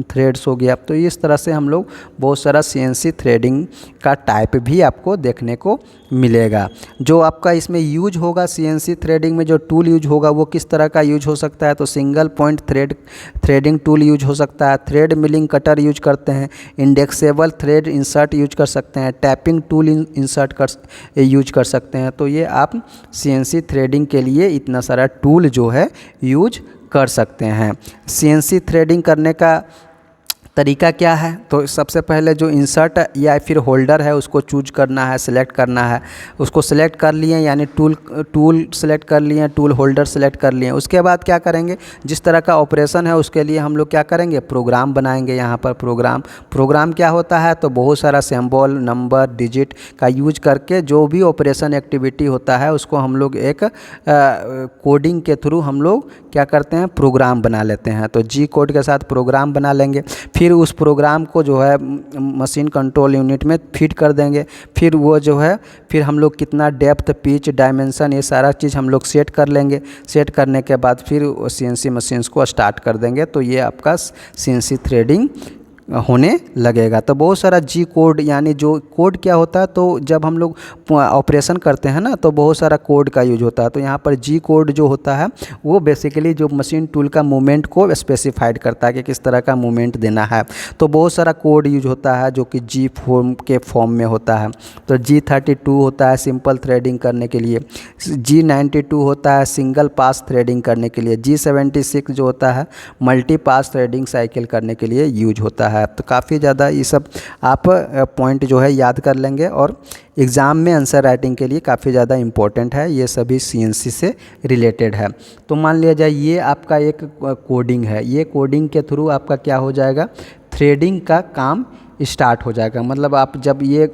threads हो गया। तो इस तरह से हम लोग बहुत सारा सीएनसी थ्रेडिंग का टाइप भी आपको देखने को मिलेगा। जो आपका इसमें यूज होगा सीएनसी थ्रेडिंग में, जो टूल यूज होगा वो किस तरह का यूज हो सकता है, तो single point threading tool use हो सकता है, थ्रेड मिलिंग कटर यूज करते हैं, इंडेक्सेबल थ्रेड इंसर्ट यूज कर सकते हैं, टैपिंग टूल इंसर्ट यूज कर सकते हैं। तो ये आप सीएनसी थ्रेडिंग के लिए इतना सारा टूल जो है यूज कर सकते हैं। सीएनसी थ्रेडिंग करने का तरीका क्या है, तो सबसे पहले जो इंसर्ट या फिर होल्डर है उसको चूज करना है, सिलेक्ट करना है। उसको सिलेक्ट कर लिए यानी टूल सिलेक्ट कर लिए, टूल होल्डर सिलेक्ट कर लिए। उसके बाद क्या करेंगे, जिस तरह का ऑपरेशन है उसके लिए हम लोग क्या करेंगे, प्रोग्राम बनाएंगे। यहाँ पर प्रोग्राम क्या होता है, तो बहुत सारा सिंबल, नंबर, डिजिट का यूज करके जो भी ऑपरेशन एक्टिविटी होता है उसको हम लोग एक कोडिंग के थ्रू हम लोग क्या करते हैं, प्रोग्राम बना लेते हैं। तो जी कोड के साथ प्रोग्राम बना लेंगे, फिर उस प्रोग्राम को जो है मशीन कंट्रोल यूनिट में फिट कर देंगे। फिर वो जो है फिर हम लोग कितना डेप्थ, पिच, डायमेंशन ये सारा चीज़ हम लोग सेट कर लेंगे। सेट करने के बाद फिर सीएनसी मशीन्स को स्टार्ट कर देंगे। तो ये आपका सीएनसी थ्रेडिंग होने लगेगा। तो बहुत सारा जी कोड, यानी जो कोड क्या होता है, तो जब हम लोग ऑपरेशन करते हैं ना तो बहुत सारा कोड का यूज होता है। तो यहाँ पर जी कोड जो होता है वो बेसिकली जो मशीन टूल का मूवमेंट को स्पेसिफाइड करता है कि किस तरह का मूवमेंट देना है। तो बहुत सारा कोड यूज होता है जो कि जी फॉर्म में होता है। तो G32 होता है सिंपल थ्रेडिंग करने के लिए, G92 होता है सिंगल पास थ्रेडिंग करने के लिए, G76 जो होता है मल्टी पास थ्रेडिंग साइकिल करने के लिए यूज होता है। तो काफ़ी ज़्यादा ये सब आप पॉइंट जो है याद कर लेंगे और एग्ज़ाम में आंसर राइटिंग के लिए काफ़ी ज़्यादा इम्पोर्टेंट है। ये सभी CNC से रिलेटेड है। तो मान लिया जाए ये आपका एक कोडिंग है, ये कोडिंग के थ्रू आपका क्या हो जाएगा, थ्रेडिंग का काम स्टार्ट हो जाएगा। मतलब आप जब ये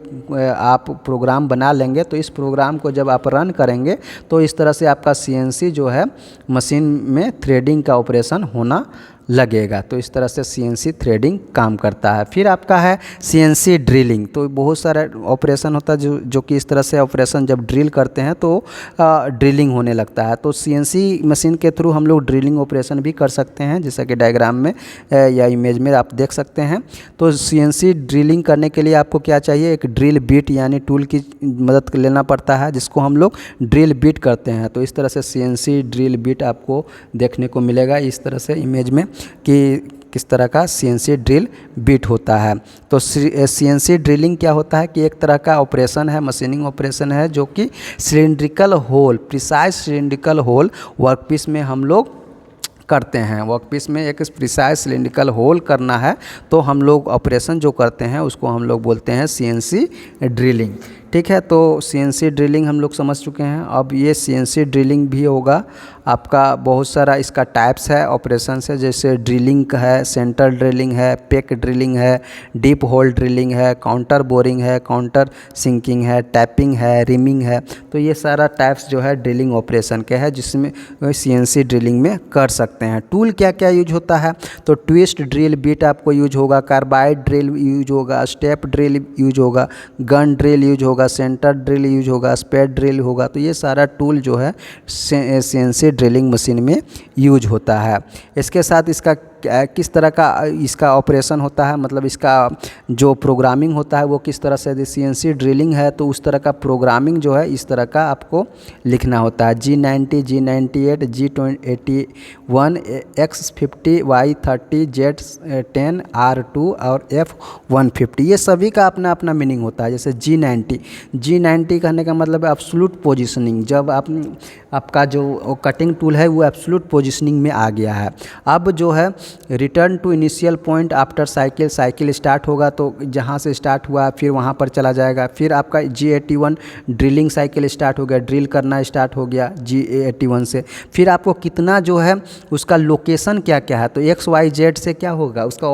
आप प्रोग्राम बना लेंगे तो इस प्रोग्राम को जब आप रन करेंगे तो इस तरह से आपका CNC जो है मशीन में थ्रेडिंग का ऑपरेशन होना लगेगा। तो इस तरह से CNC थ्रेडिंग काम करता है। फिर आपका है CNC ड्रिलिंग। तो बहुत सारा ऑपरेशन होता है जो कि इस तरह से ऑपरेशन जब ड्रिल करते हैं तो ड्रिलिंग होने लगता है। तो CNC मशीन के थ्रू हम लोग ड्रिलिंग ऑपरेशन भी कर सकते हैं, जैसा कि डायग्राम में या इमेज में आप देख सकते हैं। तो CNC ड्रिलिंग करने के लिए आपको क्या चाहिए, एक ड्रिल बिट यानी टूल की मदद लेना पड़ता है जिसको हम लोग ड्रिल बिट करते हैं। तो इस तरह से CNC ड्रिल बिट आपको देखने को मिलेगा इस तरह से इमेज में कि किस तरह का CNC ड्रिल बिट होता है। तो CNC ड्रिलिंग क्या होता है कि एक तरह का ऑपरेशन है, मशीनिंग ऑपरेशन है, जो कि cylindrical hole, precise cylindrical hole workpiece में हम लोग करते हैं। वर्कपीस में एक प्रिसाइज सिलिंड्रिकल होल करना है तो हम लोग ऑपरेशन जो करते हैं उसको हम लोग बोलते हैं CNC ड्रिलिंग। ठीक है, तो CNC ड्रिलिंग हम लोग समझ चुके हैं। अब ये CNC ड्रिलिंग भी होगा आपका, बहुत सारा इसका टाइप्स है ऑपरेशन से, जैसे ड्रिलिंग है, सेंटर ड्रिलिंग है, पेक ड्रिलिंग है, डीप होल ड्रिलिंग है, काउंटर बोरिंग है, काउंटर सिंकिंग है, टैपिंग है, रिमिंग है। तो ये सारा टाइप्स जो है ड्रिलिंग ऑपरेशन के है जिसमें CNC ड्रिलिंग में कर सकते हैं। टूल क्या क्या यूज होता है, तो ट्विस्ट ड्रिल बिट आपको यूज होगा, कार्बाइड ड्रिल यूज होगा, स्टेप ड्रिल यूज होगा, गन ड्रिल यूज होगा, सेंटर ड्रिल यूज होगा, स्पेड ड्रिल होगा। तो ये सारा टूल जो है CNC ड्रिलिंग मशीन में यूज होता है। इसके साथ इसका किस तरह का इसका ऑपरेशन होता है, मतलब इसका जो प्रोग्रामिंग होता है वो किस तरह से, CNC ड्रिलिंग है तो उस तरह का प्रोग्रामिंग जो है इस तरह का आपको लिखना होता है। G90, G98, G81, X50, Y30, Z10, R2 और F150, ये सभी का अपना अपना मीनिंग होता है। जैसे G90 कहने का मतलब है एब्सोल्यूट पोजीशनिंग, जब आपका जो कटिंग टूल है वो एब्सोल्यूट पोजीशनिंग में आ गया है। अब जो है return to initial point after cycle start होगा तो जहाँ से स्टार्ट हुआ फिर वहाँ पर चला जाएगा। फिर आपका G81 ड्रिलिंग साइकिल स्टार्ट हो गया, ड्रिल करना स्टार्ट हो गया G81 से। फिर आपको कितना जो है उसका लोकेशन क्या क्या है, तो XYZ से क्या होगा, उसका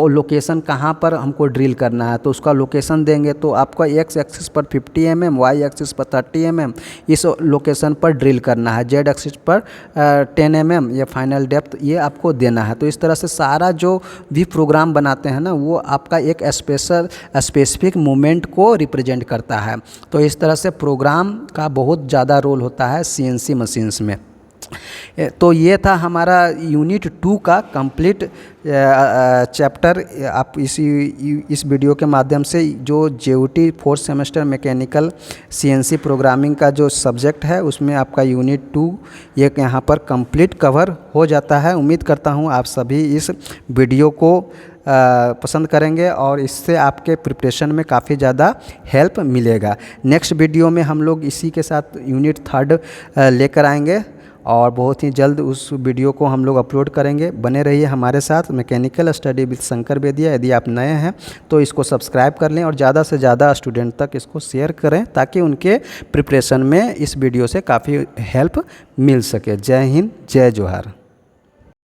लोकेशन कहाँ पर हमको ड्रिल करना है तो उसका लोकेशन देंगे। तो आपका X एक्सिस पर 50 mm, Y एक्सिस पर 30 mm इस लोकेशन पर ड्रिल करना है, Z एक्सिस पर 10 mm ये फाइनल डेप्थ ये आपको देना है। तो इस तरह से सारा जो भी प्रोग्राम बनाते हैं ना वो आपका एक स्पेसिफिक मूवमेंट को रिप्रेजेंट करता है। तो इस तरह से प्रोग्राम का बहुत ज़्यादा रोल होता है CNC मशीन्स में। तो ये था हमारा यूनिट 2 का कंप्लीट चैप्टर। आप इस वीडियो के माध्यम से जो JOT 4th semester mechanical CNC programming का जो सब्जेक्ट है उसमें आपका यूनिट 2 ये यहाँ पर कंप्लीट कवर हो जाता है। उम्मीद करता हूँ आप सभी इस वीडियो को पसंद करेंगे और इससे आपके प्रिपरेशन में काफ़ी ज़्यादा हेल्प मिलेगा। नेक्स्ट वीडियो में हम लोग इसी के साथ यूनिट 3 लेकर आएंगे और बहुत ही जल्द उस वीडियो को हम लोग अपलोड करेंगे। बने रहिए हमारे साथ मैकेनिकल स्टडी विद शंकर बेदिया। यदि आप नए हैं तो इसको सब्सक्राइब कर लें और ज़्यादा से ज़्यादा स्टूडेंट तक इसको शेयर करें ताकि उनके प्रिपरेशन में इस वीडियो से काफ़ी हेल्प मिल सके। जय हिंद, जय जोहार।